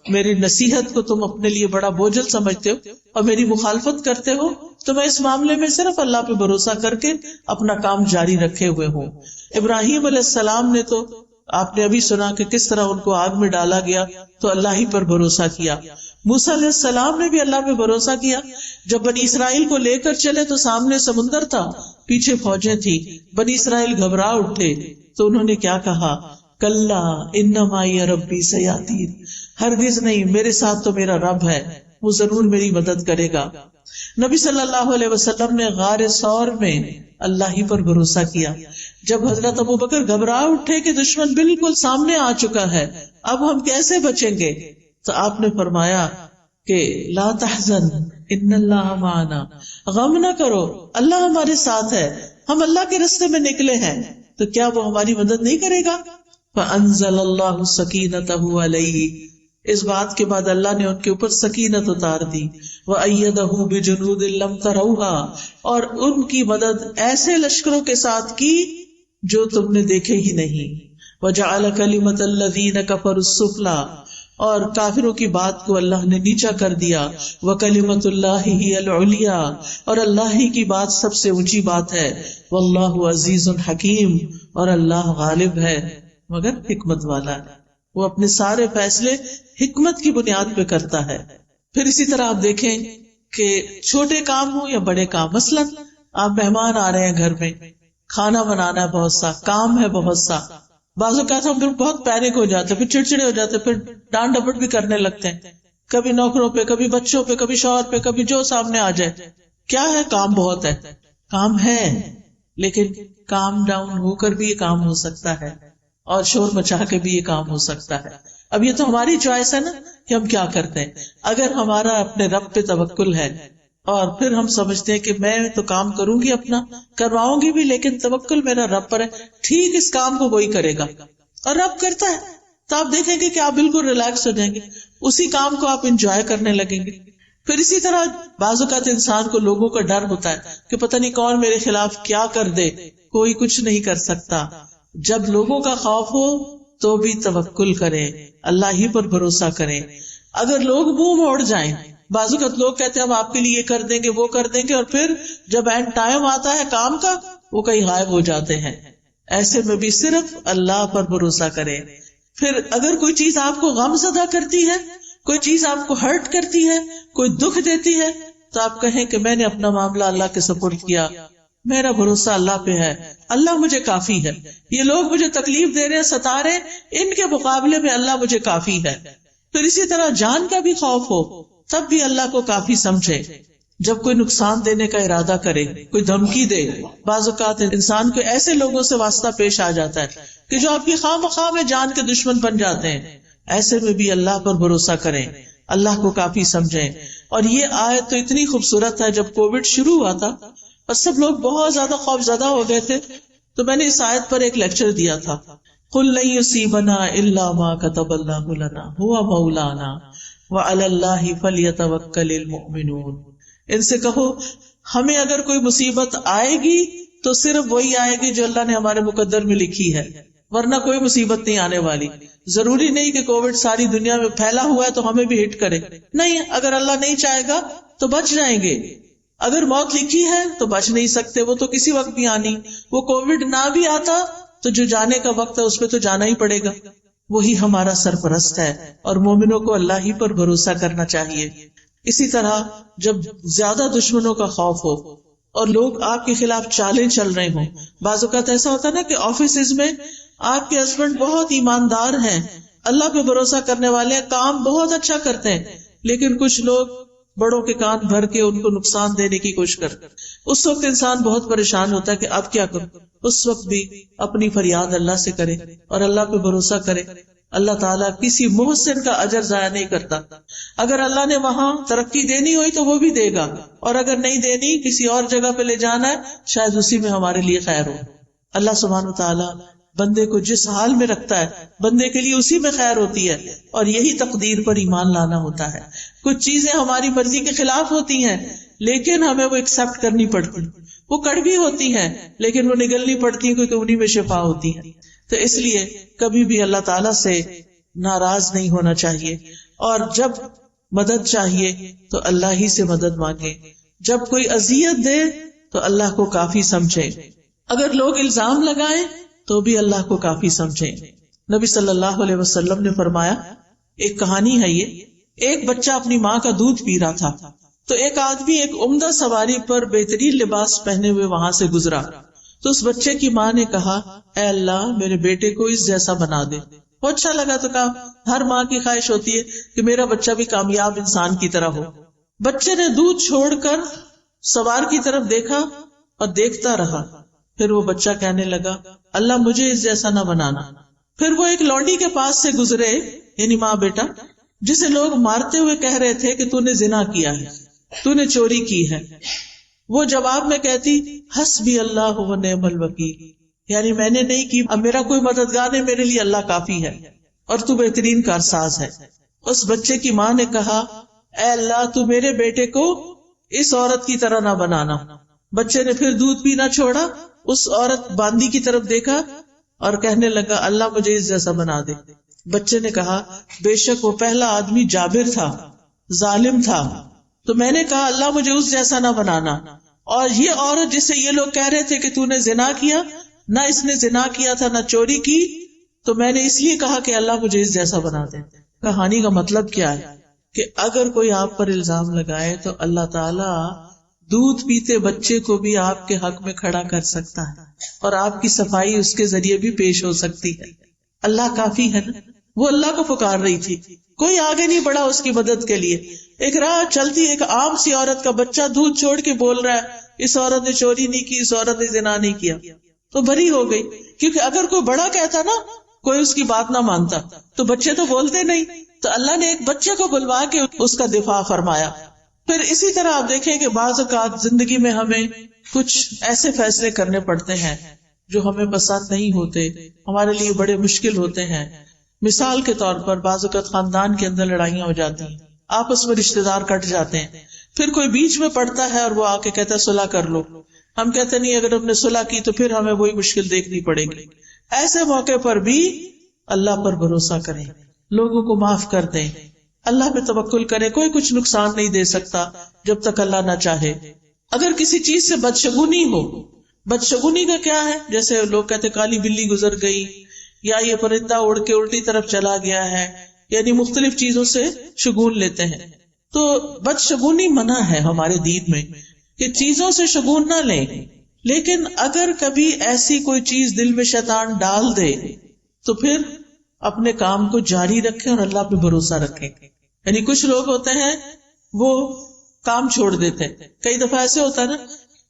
میری نصیحت کو تم اپنے لیے بڑا بوجھل سمجھتے ہو اور میری مخالفت کرتے ہو، تو میں اس معاملے میں صرف اللہ پہ بھروسہ کر کے اپنا کام جاری رکھے ہوئے ہوں. ابراہیم علیہ السلام نے تو آپ نے ابھی سنا کہ کس طرح ان کو آگ میں ڈالا گیا تو اللہ ہی پر بھروسہ کیا. موسیٰ علیہ السلام نے بھی اللہ پہ بھروسہ کیا. جب بنی اسرائیل کو لے کر چلے تو سامنے سمندر تھا، پیچھے فوجیں تھی، بنی اسرائیل گھبرا اٹھے تو انہوں نے کیا کہا؟ کلا ان معی ربی سیہدین، ہرگز نہیں، میرے ساتھ تو میرا رب ہے، وہ ضرور میری مدد کرے گا. نبی صلی اللہ علیہ وسلم نے غار ثور میں اللہ ہی پر بھروسہ کیا. جب حضرت ابوبکر گھبرا اٹھے کہ دشمن بالکل سامنے آ چکا ہے، اب ہم کیسے بچیں گے، تو آپ نے فرمایا کہ لا تحزن ان اللہ معنا، غم نہ کرو، اللہ ہمارے ساتھ ہے، ہم اللہ کے راستے میں نکلے ہیں، تو کیا وہ ہماری مدد نہیں کرے گا؟ فانزل اللہ سکینتہ علیہ، اس بات کے بعد اللہ نے ان کے اوپر سکینت اتار دی. وَأَيَّدَهُ بِجُنُودٍ لَّمْ تَرَوْهَا، اور ان کی مدد ایسے لشکروں کے ساتھ کی جو تم نے دیکھے ہی نہیں. وَجَعَلَ كَلِمَةَ الَّذِينَ كَفَرُوا السُّفْلَىٰ، اور کافروں کی بات کو اللہ نے نیچا کر دیا. وَكَلِمَةُ اللَّهِ هِيَ الْعُلْيَا، اور اللہ ہی کی بات سب سے اونچی بات ہے. وَاللَّهُ عَزِيزٌ حَكِيمٌ، اور اللہ غالب ہے مگر حکمت والا ہے، وہ اپنے سارے فیصلے حکمت کی بنیاد پہ کرتا ہے. پھر اسی طرح آپ دیکھیں کہ چھوٹے کام ہوں یا بڑے کام، مثلا آپ مہمان آ رہے ہیں گھر میں، کھانا بنانا ہے، بہت سا کام ہے، بہت سا. بعض اوقات ہم بہت پینک ہو جاتے ہیں، پھر چڑچڑے ہو جاتے ہیں، پھر ڈانٹ ڈپٹ بھی کرنے لگتے ہیں، کبھی نوکروں پہ، کبھی بچوں پہ، کبھی شوہر پہ، کبھی جو سامنے آ جائے. کیا ہے؟ کام بہت ہے. کام ہے لیکن کام ڈاؤن ہو کر بھی یہ کام ہو سکتا ہے، اور شور مچا کے بھی یہ کام ہو سکتا ہے. اب یہ تو ہماری چوائس ہے نا کہ ہم کیا کرتے ہیں. اگر ہمارا اپنے رب پہ توکل ہے اور پھر ہم سمجھتے ہیں کہ میں تو کام کروں گی، اپنا کرواؤں گی بھی، لیکن توکل میرا رب پر ہے، ٹھیک اس کام کو وہی کرے گا اور رب کرتا ہے، تو آپ دیکھیں گے کہ آپ بالکل ریلیکس ہو جائیں گے، اسی کام کو آپ انجوائے کرنے لگیں گے. پھر اسی طرح بعض اوقات انسان کو لوگوں کا ڈر ہوتا ہے کہ پتہ نہیں کون میرے خلاف کیا کر دے، کوئی کچھ نہیں کر سکتا. جب لوگوں کا خوف ہو تو بھی توکل کریں، اللہ ہی پر بھروسہ کریں. اگر لوگ منہ موڑ جائیں، بعض اوقات لوگ کہتے ہیں ہم آپ کے لیے یہ کر دیں گے، وہ کر دیں گے، اور پھر جب اینڈ ٹائم آتا ہے کام کا وہ کہیں غائب ہو جاتے ہیں. ایسے میں بھی صرف اللہ پر بھروسہ کریں. پھر اگر کوئی چیز آپ کو غم زدہ کرتی ہے، کوئی چیز آپ کو ہرٹ کرتی ہے، کوئی دکھ دیتی ہے، تو آپ کہیں کہ میں نے اپنا معاملہ اللہ کے سپرد کیا، میرا بھروسہ اللہ پہ ہے، اللہ مجھے کافی ہے. یہ لوگ مجھے تکلیف دے رہے ہیں، ستا رہے ہیں، ان کے مقابلے میں اللہ مجھے کافی ہے. پھر اسی طرح جان کا بھی خوف ہو تب بھی اللہ کو کافی سمجھے. جب کوئی نقصان دینے کا ارادہ کرے، کوئی دھمکی دے، بعض اوقات انسان کو ایسے لوگوں سے واسطہ پیش آ جاتا ہے کہ جو آپ کی خواہ مخواہ میں جان کے دشمن بن جاتے ہیں. ایسے میں بھی اللہ پر بھروسہ کریں، اللہ کو کافی سمجھیں. اور یہ آیت تو اتنی خوبصورت ہے. جب کووڈ شروع ہوا تھا اور سب لوگ بہت زیادہ خوف زدہ ہو گئے تھے، تو میں نے اس آیت پر ایک لیکچر دیا تھا، قُلْ لَن يُصِيبَنَا إِلَّا مَا كَتَبَ اللَّهُ لَنَا هُوَ مَوْلَانَا وَعَلَى اللَّهِ فَلْيَتَوَكَّلِ الْمُؤْمِنُونَ. ان سے کہو ہمیں اگر کوئی مصیبت آئے گی تو صرف وہی آئے گی جو اللہ نے ہمارے مقدر میں لکھی ہے، ورنہ کوئی مصیبت نہیں آنے والی. ضروری نہیں کہ کووڈ ساری دنیا میں پھیلا ہوا ہے تو ہمیں بھی ہٹ کرے، نہیں، اگر اللہ نہیں چاہے گا تو بچ جائیں گے. اگر موت لکھی ہے تو بچ نہیں سکتے، وہ تو کسی وقت بھی آنی. وہ کووڈ نہ بھی آتا تو جو جانے کا وقت ہے اس پہ تو جانا ہی پڑے گا. وہی ہمارا سرپرست ہے، اور مومنوں کو اللہ ہی پر بھروسہ کرنا چاہیے. اسی طرح جب زیادہ دشمنوں کا خوف ہو اور لوگ آپ کے خلاف چالیں چل رہے ہوں، بعض اوقات ایسا ہوتا ہے نا کہ آفیسز میں آپ کے ہسبینڈ بہت ایماندار ہیں، اللہ پہ بھروسہ کرنے والے ہیں، کام بہت اچھا کرتے ہیں، لیکن کچھ لوگ بڑوں کے کان بھر کے ان کو نقصان دینے کی کوشش کرتے. اس وقت انسان بہت پریشان ہوتا ہے کہ اب کیا کروں. اس وقت بھی اپنی فریاد اللہ سے کرے اور اللہ پہ بھروسہ کرے. اللہ تعالیٰ کسی محسن کا اجر ضائع نہیں کرتا. اگر اللہ نے وہاں ترقی دینی ہوئی تو وہ بھی دے گا، اور اگر نہیں دینی، کسی اور جگہ پہ لے جانا ہے، شاید اسی میں ہمارے لیے خیر ہو. اللہ سبحانہ وتعالیٰ بندے کو جس حال میں رکھتا ہے بندے کے لیے اسی میں خیر ہوتی ہے، اور یہی تقدیر پر ایمان لانا ہوتا ہے. کچھ چیزیں ہماری مرضی کے خلاف ہوتی ہیں لیکن ہمیں وہ ایکسپٹ کرنی پڑتی، وہ کڑوی ہوتی ہیں لیکن وہ نگلنی پڑتی ہیں کیونکہ انہی میں شفا ہوتی ہے. تو اس لیے کبھی بھی اللہ تعالیٰ سے ناراض نہیں ہونا چاہیے، اور جب مدد چاہیے تو اللہ ہی سے مدد مانگے. جب کوئی اذیت دے تو اللہ کو کافی سمجھے. اگر لوگ الزام لگائیں تو بھی اللہ کو کافی سمجھیں. نبی صلی اللہ علیہ وسلم نے فرمایا، ایک کہانی ہے یہ، ایک بچہ اپنی ماں کا دودھ پی رہا تھا تو ایک آدمی ایک عمدہ سواری پر بہترین لباس پہنے ہوئے وہاں سے گزرا. تو اس بچے کی ماں نے کہا، اے اللہ میرے بیٹے کو اس جیسا بنا دے. وہ اچھا لگا تو کہا، ہر ماں کی خواہش ہوتی ہے کہ میرا بچہ بھی کامیاب انسان کی طرح ہو. بچے نے دودھ چھوڑ کر سوار کی طرف دیکھا اور دیکھتا رہا. پھر وہ بچہ کہنے لگا، اللہ مجھے اس جیسا نہ بنانا. پھر وہ ایک لونڈی کے پاس سے گزرے، یعنی ماں بیٹا، جسے لوگ مارتے ہوئے کہہ رہے تھے کہ تو نے زنا کیا ہے، تو نے چوری کی ہے. وہ جواب میں کہتی، حسبی اللہ و نعم الوکیل، یعنی میں نے نہیں کی، اب میرا کوئی مددگار نہیں، میرے لیے اللہ کافی ہے اور تو بہترین کارساز ہے. اس بچے کی ماں نے کہا اے اللہ تو میرے بیٹے کو اس عورت کی طرح نہ بنانا. بچے نے پھر دودھ پینا چھوڑا, اس عورت باندی کی طرف دیکھا اور کہنے لگا اللہ مجھے اس جیسا بنا دے. بچے نے کہا بے شک وہ پہلا آدمی جابر تھا, ظالم تھا, تو میں نے کہا اللہ مجھے اس جیسا نہ بنانا. اور یہ عورت جس سے یہ لوگ کہہ رہے تھے کہ تو نے زنا کیا, نہ اس نے زنا کیا تھا نہ چوری کی, تو میں نے اس لیے کہا کہ اللہ مجھے اس جیسا بنا دے. کہانی کا مطلب کیا ہے کہ اگر کوئی آپ پر الزام لگائے تو اللہ تعالیٰ دودھ پیتے بچے کو بھی آپ کے حق میں کھڑا کر سکتا ہے اور آپ کی صفائی اس کے ذریعے بھی پیش ہو سکتی ہے. اللہ کافی ہے نا. وہ اللہ کو پکار رہی تھی, کوئی آگے نہیں بڑھا اس کی مدد کے لیے. ایک راہ چلتی ایک عام سی عورت کا بچہ دودھ چھوڑ کے بول رہا ہے اس عورت نے چوری نہیں کی, اس عورت نے زنا نہیں کیا, تو بری ہو گئی. کیونکہ اگر کوئی بڑا کہتا نا, کوئی اس کی بات نہ مانتا, تو بچے تو بولتے نہیں, تو اللہ نے ایک بچے کو بلوا کے اس کا دفاع فرمایا. پھر اسی طرح آپ دیکھیں کہ بعض اوقات زندگی میں ہمیں کچھ ایسے فیصلے کرنے پڑتے ہیں جو ہمیں پسند نہیں ہوتے, ہمارے لیے بڑے مشکل ہوتے ہیں. مثال کے طور پر بعض اوقات خاندان کے اندر لڑائیاں ہو جاتی ہیں, آپس میں رشتے دار کٹ جاتے ہیں, پھر کوئی بیچ میں پڑتا ہے اور وہ آ کے کہتا ہے صلح کر لو. ہم کہتے نہیں اگر ہم نے صلح کی تو پھر ہمیں وہی مشکل دیکھنی پڑے گی. ایسے موقع پر بھی اللہ پر بھروسہ کریں, لوگوں کو معاف کر دیں, اللہ پہ توکل کریں. کوئی کچھ نقصان نہیں دے سکتا جب تک اللہ نہ چاہے. اگر کسی چیز سے بدشگونی ہو, بدشگونی کا کیا ہے, جیسے لوگ کہتے کالی بلی گزر گئی, یا یہ پرندہ اڑ کے الٹی طرف چلا گیا ہے, یعنی مختلف چیزوں سے شگون لیتے ہیں. تو بدشگونی منع ہے ہمارے دین میں کہ چیزوں سے شگون نہ لیں. لیکن اگر کبھی ایسی کوئی چیز دل میں شیطان ڈال دے تو پھر اپنے کام کو جاری رکھیں اور اللہ پہ بھروسہ رکھیں. یعنی کچھ لوگ ہوتے ہیں وہ کام چھوڑ دیتے ہیں. کئی دفعہ ایسے ہوتا ہے نا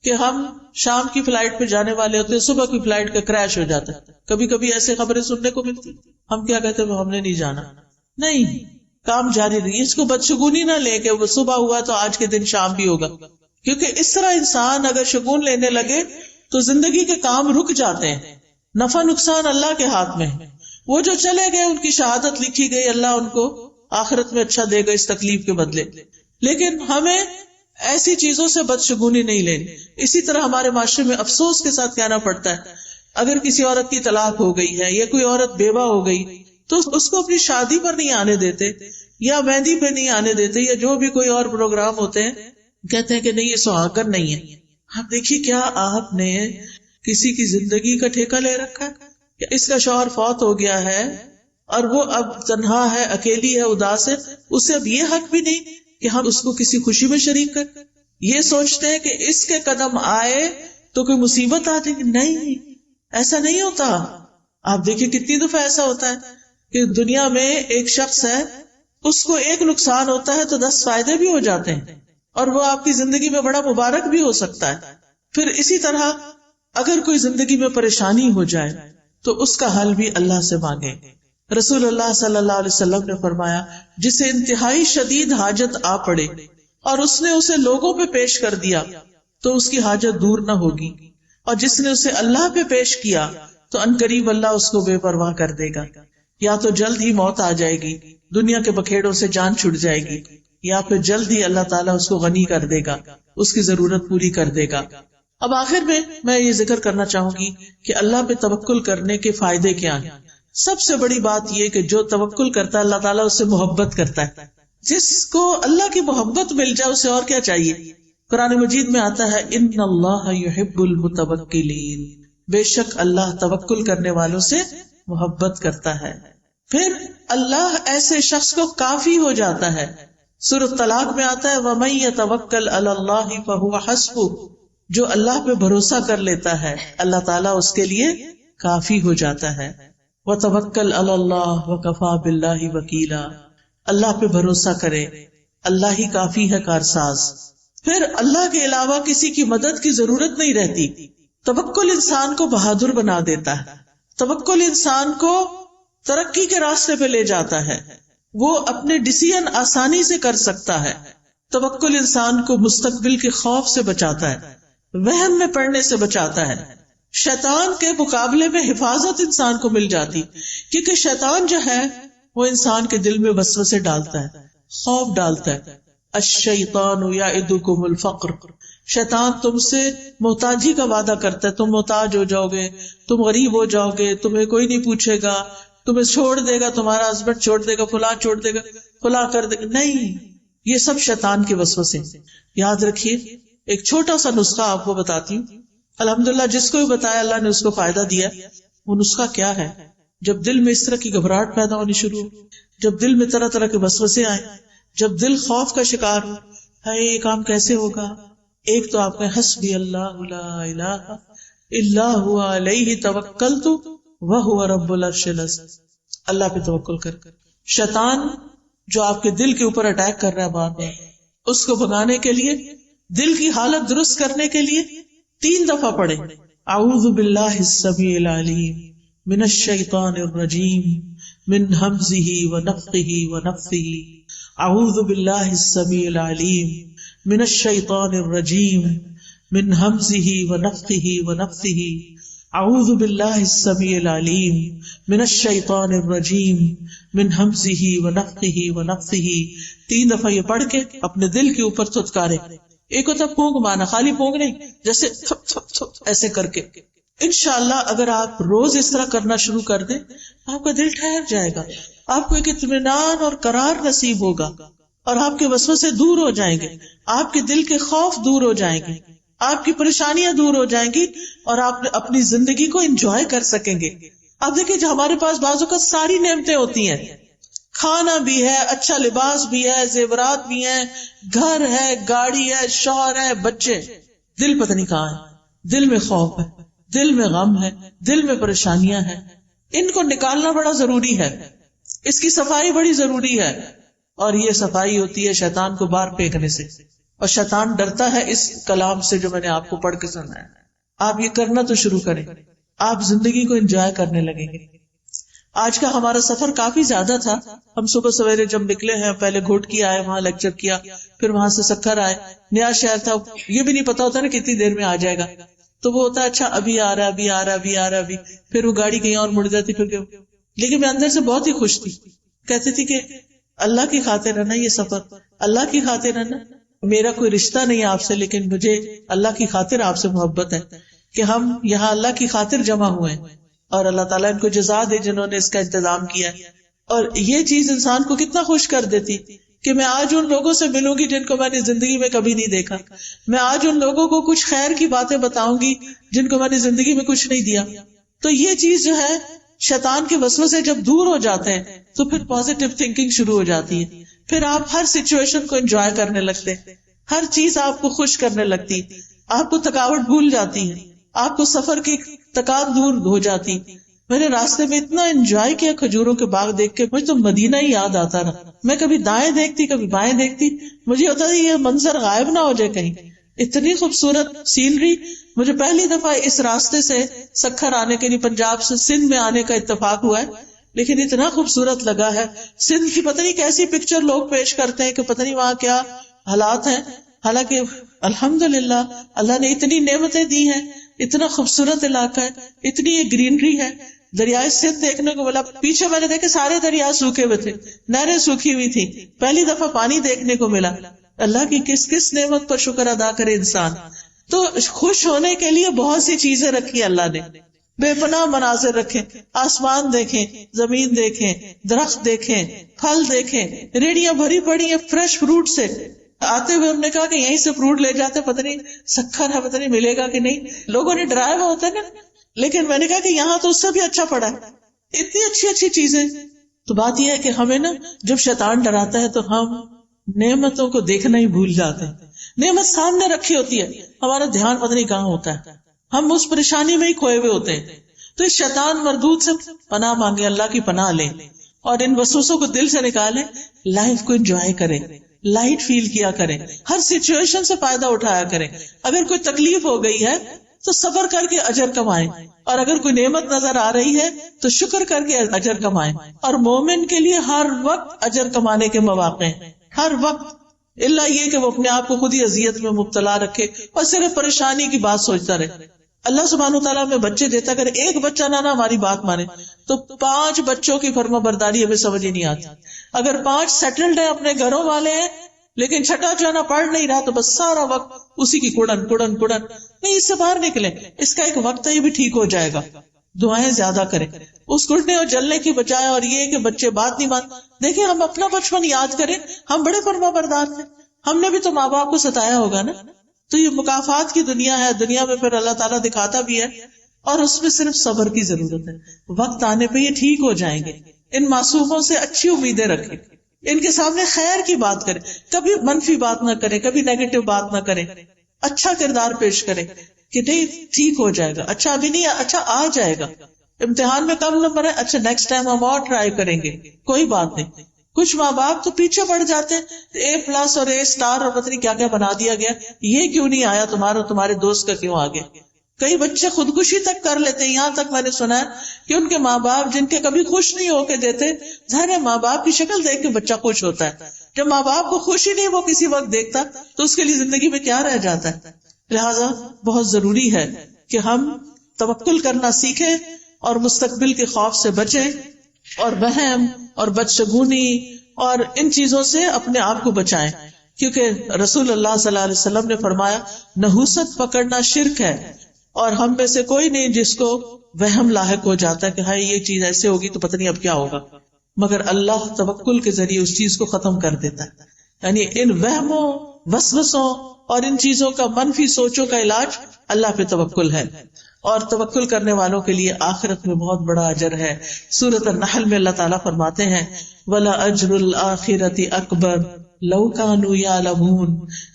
کہ ہم شام کی فلائٹ پہ جانے والے ہوتے ہیں, صبح کی فلائٹ کا کریش ہو جاتا ہے. کبھی کبھی ایسے خبریں سننے کو ملتی, ہم کیا کہتے ہیں ہم نے نہیں جانا. نہیں, کام جاری رہی. اس کو بدشگونی نہ لے کہ وہ صبح ہوا تو آج کے دن شام بھی ہوگا, کیونکہ اس طرح انسان اگر شگون لینے لگے تو زندگی کے کام رک جاتے ہیں. نفع نقصان اللہ کے ہاتھ میں ہے. وہ جو چلے گئے ان کی شہادت لکھی گئی, اللہ ان کو آخرت میں اچھا دے گا اس تکلیف کے بدلے. لیکن ہمیں ایسی چیزوں سے بدشگونی نہیں لینی. اسی طرح ہمارے معاشرے میں افسوس کے ساتھ کہنا پڑتا ہے اگر کسی عورت کی طلاق ہو گئی ہے یا کوئی عورت بیوہ ہو گئی تو اس کو اپنی شادی پر نہیں آنے دیتے, یا مہندی پہ نہیں آنے دیتے, یا جو بھی کوئی اور پروگرام ہوتے ہیں کہتے ہیں کہ نہیں یہ سہاگن نہیں ہے. آپ دیکھیے کیا آپ نے کسی کی زندگی کا ٹھیکہ لے رکھا ہے. اس کا شوہر فوت ہو گیا ہے اور وہ اب تنہا ہے, اکیلی ہے, اداس ہے, اسے اب یہ حق بھی نہیں کہ ہم اس کو کسی خوشی میں شریک کر. یہ سوچتے ہیں کہ اس کے قدم آئے تو کوئی مصیبت آ جائے گی. نہیں, ایسا نہیں ہوتا. آپ دیکھیں کتنی دفعہ ایسا ہوتا ہے کہ دنیا میں ایک شخص ہے, اس کو ایک نقصان ہوتا ہے تو 10 فائدے بھی ہو جاتے ہیں, اور وہ آپ کی زندگی میں بڑا مبارک بھی ہو سکتا ہے. پھر اسی طرح اگر کوئی زندگی میں پریشانی ہو جائے تو اس کا حل بھی اللہ سے مانگے. رسول اللہ صلی اللہ علیہ وسلم نے فرمایا جسے انتہائی شدید حاجت آ پڑے اور اس نے اسے لوگوں پہ پیش کر دیا تو اس کی حاجت دور نہ ہوگی, اور جس نے اسے اللہ پہ پیش کیا تو عنقریب اللہ اس کو بے پرواہ کر دے گا. یا تو جلد ہی موت آ جائے گی, دنیا کے بکھیڑوں سے جان چھٹ جائے گی, یا پھر جلد ہی اللہ تعالیٰ اس کو غنی کر دے گا, اس کی ضرورت پوری کر دے گا. اب آخر میں یہ ذکر کرنا چاہوں گی کہ اللہ پہ توکل کرنے کے فائدے کیا ہیں. سب سے بڑی بات یہ کہ جو توکل کرتا ہے اللہ تعالیٰ اس سے محبت کرتا ہے. جس کو اللہ کی محبت مل جائے اسے اور کیا چاہیے. قرآن مجید میں آتا ہے ان اللہ یحب المتوکلین, بے شک اللہ توکل کرنے والوں سے محبت کرتا ہے. پھر اللہ ایسے شخص کو کافی ہو جاتا ہے. سورۃ طلاق میں آتا ہے وَمَن يَتَوَکَّلْ عَلَى اللَّهِ فَهُوَ حَسْبُهُ, جو اللہ پہ بھروسہ کر لیتا ہے اللہ تعالیٰ اس کے لیے کافی ہو جاتا ہے. وَتَوَکَّلْ عَلَى اللَّهِ وَكَفَى بِاللَّهِ وَكِيلًا, اللہ پہ بھروسہ کرے, اللہ ہی کافی ہے کارساز. پھر اللہ کے علاوہ کسی کی مدد کی ضرورت نہیں رہتی. توکل انسان کو بہادر بنا دیتا ہے, توکل انسان کو ترقی کے راستے پہ لے جاتا ہے, وہ اپنے ڈیسیژن آسانی سے کر سکتا ہے. توکل انسان کو مستقبل کے خوف سے بچاتا ہے, وہم میں پڑنے سے بچاتا ہے. شیطان کے مقابلے میں حفاظت انسان کو مل جاتی, کیونکہ شیطان جو ہے وہ انسان کے دل میں وسوسے ڈالتا ہے، خوف ڈالتا ہے. الشیطان یعدکم الفقر، شیطان تم سے محتاجی کا وعدہ کرتا ہے، تم محتاج ہو جاؤ گے، تم غریب ہو جاؤ گے، تمہیں کوئی نہیں پوچھے گا، تمہیں چھوڑ دے گا، تمہارا ہسبینڈ چھوڑ دے گا، فلاں چھوڑ دے گا، فلاں کر دے گا. نہیں، یہ سب شیطان کے وسوسے. یاد رکھیے، ایک چھوٹا سا نسخہ آپ کو بتاتی ہوں. الحمدللہ جس کو بھی بتایا اللہ نے اس کو فائدہ دیا. وہ نسخہ کیا ہے؟ جب دل میں اس طرح کی گھبراہٹ پیدا ہونی شروع ہو، جب دل میں طرح طرح کے وسوسے آئیں، جب دل خوف کا شکار ہو، ہے یہ کام کیسے ہوگا، ایک تو آپ کہیں حسبی اللہ لا الہ الا هو علیہ توکلت وہو رب العرش العظیم. اللہ پہ توکل کر. شیطان جو آپ کے دل کے اوپر اٹیک کر رہا ہے بار بار، اس کو بھگانے کے لیے، دل کی حالت درست کرنے کے لیے 3 دفعہ پڑھیں اعوذ باللہ السمیع العلیم من الشیطان الرجیم من ہمزہ ونفخہ ونفثہ. اعوذ باللہ السمیع العلیم من الشیطان الرجیم من ہمزہ ونفخہ ونفثہ. اعوذ باللہ السمیع العلیم من الشیطان الرجیم من ہمزہ ونفخہ ونفثہ. 3 دفعہ یہ پڑھ کے اپنے دل کے اوپر تھتکارے. ایک ہوتا پونک مانا، خالی پونک نہیں، جیسے تھپ تھپ تھپ ایسے کر کے. انشاءاللہ اگر آپ روز اس طرح کرنا شروع کر دیں، آپ کا دل ٹھہر جائے گا، آپ کو ایک اطمینان اور قرار نصیب ہوگا، اور آپ کے وسوسے دور ہو جائیں گے، آپ کے دل کے خوف دور ہو جائیں گے، آپ کی پریشانیاں دور ہو جائیں گی، اور آپ اپنی زندگی کو انجوائے کر سکیں گے. آپ دیکھیں جو ہمارے پاس بعضوں کا ساری نعمتیں ہوتی ہیں، کھانا بھی ہے، اچھا لباس بھی ہے، زیورات بھی ہیں، گھر ہے، گاڑی ہے، شوہر ہے، بچے، دل پتہ نہیں کہاں ہے. دل میں خوف ہے، دل میں غم ہے، دل میں پریشانیاں ہیں. ان کو نکالنا بڑا ضروری ہے، اس کی صفائی بڑی ضروری ہے. اور یہ صفائی ہوتی ہے شیطان کو باہر پھینکنے سے. اور شیطان ڈرتا ہے اس کلام سے جو میں نے آپ کو پڑھ کے سنایا. آپ یہ کرنا تو شروع کریں، آپ زندگی کو انجوائے کرنے لگیں گے. آج کا ہمارا سفر کافی زیادہ تھا. ہم صبح سویرے جب نکلے ہیں، پہلے گھوٹکی آئے، وہاں لیکچر کیا، پھر وہاں سے سکھر آئے. نیا شہر تھا، یہ بھی نہیں پتا ہوتا نا کتنی دیر میں آ جائے گا، تو وہ ہوتا ہے اچھا ابھی آ رہا، ابھی آ رہا، ابھی آ رہا، ابھی. پھر وہ گاڑی کہیں اور مڑ جاتی. پھر لیکن میں اندر سے بہت ہی خوش تھی، کہتی تھی کہ اللہ کی خاطر ہے نا یہ سفر، اللہ کی خاطر ہے نا. میرا کوئی رشتہ نہیں آپ سے، لیکن مجھے اللہ کی خاطر آپ سے محبت ہے کہ ہم یہاں اللہ کی خاطر جمع ہوئے ہیں. اور اللہ تعالیٰ ان کو جزا دے جنہوں نے اس کا انتظام کیا ہے. اور یہ چیز انسان کو کتنا خوش کر دیتی کہ میں آج ان لوگوں سے ملوں گی جن کو میں نے زندگی میں کبھی نہیں دیکھا. میں آج ان لوگوں کو کچھ خیر کی باتیں بتاؤں گی جن کو میں نے زندگی میں کچھ نہیں دیا. تو یہ چیز جو ہے، شیطان کے وسوسے جب دور ہو جاتے ہیں تو پھر پازیٹیو تھنکنگ شروع ہو جاتی ہے. پھر آپ ہر سچویشن کو انجوائے کرنے لگتے، ہر چیز آپ کو خوش کرنے لگتی، آپ کو تھکاوٹ بھول جاتی ہے، آپ کو سفر کی تکان دور ہو جاتی. میں نے راستے میں اتنا انجوائے کیا کھجوروں کے باغ دیکھ کے، مجھے تو مدینہ ہی یاد آتا رہا. میں کبھی دائیں دیکھتی، کبھی بائیں دیکھتی، مجھے ہوتا تھا یہ منظر غائب نہ ہو جائے کہیں. اتنی خوبصورت سینری. مجھے پہلی دفعہ اس راستے سے سکھر آنے کے لیے پنجاب سے سندھ میں آنے کا اتفاق ہوا ہے، لیکن اتنا خوبصورت لگا ہے. سندھ کی پتہ نہیں کیسی پکچر لوگ پیش کرتے ہیں کہ پتہ نہیں وہاں کیا حالات ہیں، حالانکہ الحمدللہ اللہ نے اتنی نعمتیں دی ہیں، اتنا خوبصورت علاقہ ہے، اتنی یہ گرینری ہے. دریائے سندھ دیکھنے کو ملا. پیچھے میں نے دیکھے سارے دریا سوکھے ہوئے تھے، نہریں سوکھی ہوئی تھی. پہلی دفعہ پانی دیکھنے کو ملا. اللہ کی کس کس نعمت پر شکر ادا کرے انسان. تو خوش ہونے کے لیے بہت سی چیزیں رکھی اللہ نے، بے پناہ مناظر رکھے. آسمان دیکھیں، زمین دیکھیں، درخت دیکھیں، پھل دیکھیں، ریڑیاں بھری پڑی ہیں فریش فروٹ سے. آتے ہوئے ہم نے کہا کہ یہیں سے فروٹ لے جاتے، پتہ نہیں سکھر ہے، پتہ نہیں ملے گا کہ نہیں. لوگوں نے ڈرایا ہوا ہوتا ہے نا، لیکن میں نے کہا کہ یہاں تو اس سے بھی اچھا پڑا ہے، اتنی اچھی اچھی چیزیں. تو بات یہ ہے کہ ہمیں نا جب شیطان ڈراتا ہے تو ہم نعمتوں کو دیکھنا ہی بھول جاتے ہیں. نعمت سامنے رکھی ہوتی ہے، ہمارا دھیان پتہ نہیں کہاں ہوتا ہے، ہم اس پریشانی میں ہی کھوئے ہوئے ہوتے ہیں. تو اس شیطان مردود سے پناہ مانگے، اللہ کی پناہ لیں، اور ان وسوسوں کو دل سے نکالیں. لائف کو انجوائے کریں، لائٹ فیل کیا کریں، ہر سچویشن سے فائدہ اٹھایا کریں. اگر کوئی تکلیف ہو گئی ہے تو صبر کر کے اجر کمائیں، اور اگر کوئی نعمت نظر آ رہی ہے تو شکر کر کے اجر کمائیں. اور مومن کے لیے ہر وقت اجر کمانے کے مواقع ہیں، ہر وقت، اللہ یہ کہ وہ اپنے آپ کو خود ہی اذیت میں مبتلا رکھے اور صرف پریشانی کی بات سوچتا رہے. اللہ سبحانہ وتعالیٰ ہمیں بچے دیتا، اگر ایک بچہ نہ ہماری بات مانے تو 5 بچوں کی فرما برداری ہمیں سمجھ ہی نہیں آتی. اگر 5 سیٹلڈ ہیں، اپنے گھروں والے ہیں، لیکن چھٹا جو ہے نا پڑھ نہیں رہا، تو بس سارا وقت اسی کی کڑن کڑن کڑن. نہیں، اس سے باہر نکلیں، اس کا ایک وقت ہے، یہ بھی ٹھیک ہو جائے گا. دعائیں زیادہ کریں اس کڑنے اور جلنے کی بجائے. اور یہ کہ بچے بات نہیں مان، دیکھیں ہم اپنا بچپن یاد کریں، ہم بڑے فرما بردار تھے، ہم نے بھی تو ماں باپ کو ستایا ہوگا نا. تو یہ مکافات کی دنیا ہے، دنیا میں پھر اللہ تعالیٰ دکھاتا بھی ہے، اور اس میں صرف صبر کی ضرورت ہے. وقت آنے پہ یہ ٹھیک ہو جائیں گے. ان معصوموں سے اچھی امیدیں رکھیں، ان کے سامنے خیر کی بات کریں، کبھی منفی بات نہ کریں، کبھی نیگیٹو بات نہ کریں، اچھا کردار پیش کریں کہ نہیں ٹھیک ہو جائے گا، اچھا ابھی نہیں، اچھا آ جائے گا. امتحان میں کم نمبر ہے، اچھا نیکسٹ ٹائم ہم اور ٹرائی کریں گے، کوئی بات نہیں. کچھ ماں باپ تو پیچھے پڑ جاتے ہیں، A+ اور A* اور پتہ نہیں کیا کیا بنا دیا گیا، یہ کیوں نہیں آیا تمہارے دوست کا کیوں آ گیا. کئی بچے خودکشی تک کر لیتے ہیں. یہاں تک میں نے سنا ہے کہ ان کے ماں باپ جن کے کبھی خوش نہیں ہو کے دیتے، ظاہر ہے ماں باپ کی شکل دیکھ کے بچہ خوش ہوتا ہے. جب ماں باپ کو خوشی نہیں وہ کسی وقت دیکھتا تو اس کے لیے زندگی میں کیا رہ جاتا ہے. لہٰذا بہت ضروری ہے کہ ہم توکل کرنا سیکھیں اور مستقبل کے خوف سے بچیں، اور وہم اور بدشگونی اور ان چیزوں سے اپنے آپ کو بچائیں. کیونکہ رسول اللہ صلی اللہ علیہ وسلم نے فرمایا نحوست پکڑنا شرک ہے، اور ہم میں سے کوئی نہیں جس کو وہم لاحق ہو جاتا ہے کہ ہاں یہ چیز ایسے ہوگی تو پتہ نہیں اب کیا ہوگا، مگر اللہ توکل کے ذریعے اس چیز کو ختم کر دیتا ہے. یعنی ان وہموں، وسوسوں اور ان چیزوں کا، منفی سوچوں کا علاج اللہ پہ توکل ہے. اور توکل کرنے والوں کے لیے آخرت میں بہت بڑا اجر ہے. سورۃ النحل میں اللہ تعالیٰ فرماتے ہیں وَلَأَجْرُ الْآخِرَةِ أَكْبَرُ لَوْ كَانُوا يَعْلَمُونَ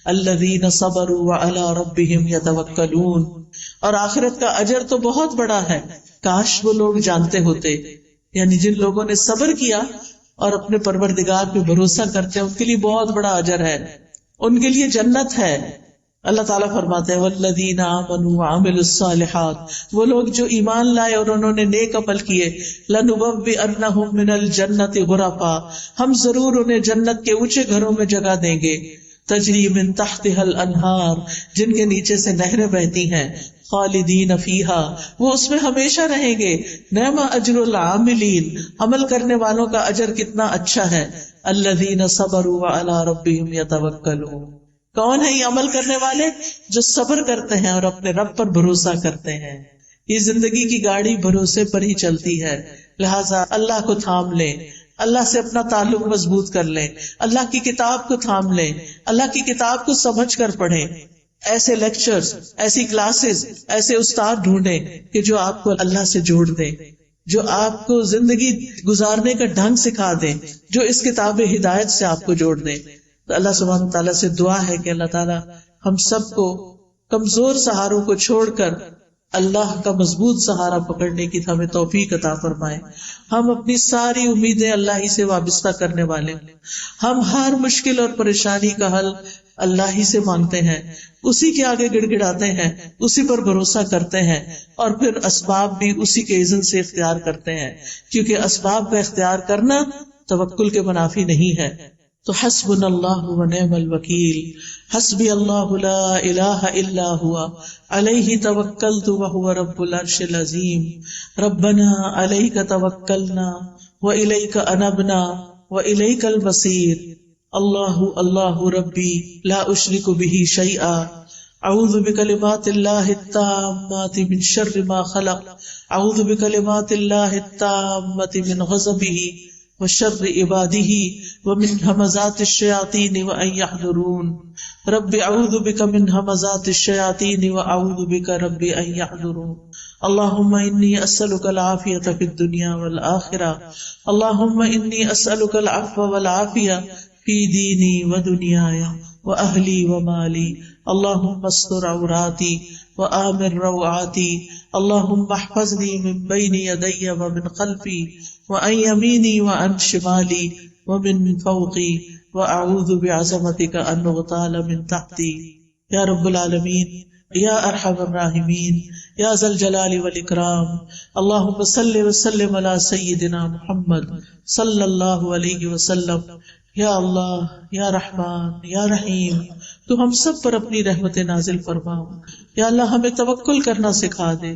الَّذِينَ صَبَرُوا وَعَلَىٰ رَبِّهِمْ يَتَوَكَّلُونَ. اور آخرت کا اجر تو بہت بڑا ہے، کاش وہ لوگ جانتے ہوتے. یعنی جن لوگوں نے صبر کیا اور اپنے پروردگار پہ بھروسہ کرتے ہیں، ان کے لیے بہت بڑا اجر ہے، ان کے لیے جنت ہے. اللہ تعالیٰ فرماتے ہیں والذین آمنوا وعملوا الصالحات، وہ لوگ جو ایمان لائے اور انہوں نے نیک عمل کیے، لنبوئنہم من الجنۃ غرفا، ہم ضرور انہیں جنت کے اونچے گھروں میں جگہ دیں گے، تجری من تحتها الانہار، جن کے نیچے سے نہریں بہتی ہیں، خالدین فیہا، وہ اس میں ہمیشہ رہیں گے. نعم اجر العاملین، عمل کرنے والوں کا اجر کتنا اچھا ہے. الذین صبروا وعلی ربہم یتوکلون، کون ہے یہ عمل کرنے والے؟ جو صبر کرتے ہیں اور اپنے رب پر بھروسہ کرتے ہیں. یہ زندگی کی گاڑی بھروسے پر ہی چلتی ہے، لہٰذا اللہ کو تھام لیں، اللہ سے اپنا تعلق مضبوط کر لیں، اللہ کی کتاب کو تھام لیں، اللہ کی کتاب کو سمجھ کر پڑھیں. ایسے لیکچرز، ایسی کلاسز، ایسے استاد ڈھونڈیں کہ جو آپ کو اللہ سے جوڑ دیں، جو آپ کو زندگی گزارنے کا ڈھنگ سکھا دیں، جو اس کتاب ہدایت سے آپ کو جوڑ دیں. تو اللہ سبحانہ تعالیٰ سے دعا ہے کہ اللہ تعالیٰ ہم سب کو کمزور سہاروں کو چھوڑ کر اللہ کا مضبوط سہارا پکڑنے کی ہمیں توفیق عطا فرمائے. ہم اپنی ساری امیدیں اللہ ہی سے وابستہ کرنے والے، ہم ہر مشکل اور پریشانی کا حل اللہ ہی سے مانگتے ہیں، اسی کے آگے گڑ گڑاتے ہیں، اسی پر بھروسہ کرتے ہیں، اور پھر اسباب بھی اسی کے اذن سے اختیار کرتے ہیں، کیونکہ اسباب کا اختیار کرنا توکل کے منافی نہیں ہے. تو حسبنا اللہ ونعم الوکیل، حسبی اللہ لا الہ الا ہوا علیہ توکلت وہو رب العرش العظیم. ربنا علیک توکلنا والیک انبنا والیک المصیر. اللہ اللہ ربی لا اشرک به شیئا، اعوذ بکلمات اللہ التامات من شر ما خلق، اعوذ بکلمات اللہ التامات من غضبہ وشر عباده ومن همزات الشیاطین وان يحضرون. رب اعوذ بک من همزات الشیاطین واعوذ بک رب ان يحضرون. اللهم انی اسألک العافیۃ فی الدنیا والآخرہ، اللهم انی اسألک العفو والعافیہ فی دینی ودنیای واہلی ومالی. اللهم استر عوراتی وآمن روعاتی. اللهم احفظنی من بین یدی ومن خلفی وعن یمینی وعن شمالی ومن فوقی واعوذ بعظمتک ان اغتال من تحتی. یا رب العالمین، یا ارحم الراحمین، یا ذا الجلال والاکرام. اللہم صل وسلم علی سیدنا محمد صلی اللہ علیہ وسلم. یا اللہ یا رحمان یا رحیم، تو ہم سب پر اپنی رحمت نازل فرما۔ یا اللہ ہمیں توکل کرنا سکھا دے،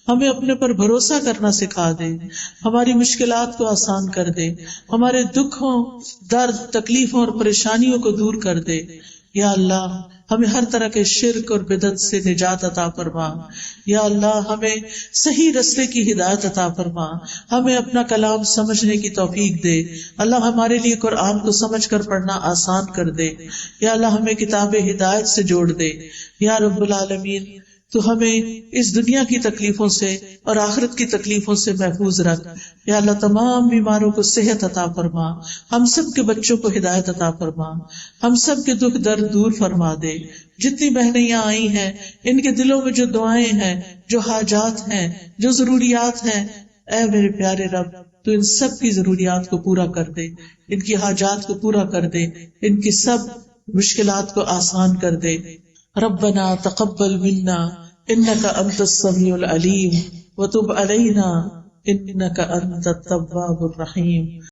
ہمیں اپنے پر بھروسہ کرنا سکھا دے، ہماری مشکلات کو آسان کر دے، ہمارے دکھوں، درد، تکلیفوں اور پریشانیوں کو دور کر دے۔ یا اللہ ہمیں ہر طرح کے شرک اور بدعت سے نجات عطا فرما۔ یا اللہ ہمیں صحیح رستے کی ہدایت عطا فرما، ہمیں اپنا کلام سمجھنے کی توفیق دے۔ اللہ ہمارے لیے قرآن کو سمجھ کر پڑھنا آسان کر دے۔ یا اللہ ہمیں کتاب ہدایت سے جوڑ دے۔ یا رب العالمین تو ہمیں اس دنیا کی تکلیفوں سے اور آخرت کی تکلیفوں سے محفوظ رکھ۔ یا اللہ تمام بیماروں کو صحت عطا فرما، ہم سب کے بچوں کو ہدایت عطا فرما، ہم سب کے دکھ درد دور فرما دے۔ جتنی بہنیں یہاں آئی ہیں ان کے دلوں میں جو دعائیں ہیں، جو حاجات ہیں، جو ضروریات ہیں، اے میرے پیارے رب تو ان سب کی ضروریات کو پورا کر دے، ان کی حاجات کو پورا کر دے، ان کی سب مشکلات کو آسان کر دے۔ ربنا تقبل منا انك انت السميع العليم وتب علينا انك انت التواب الرحيم۔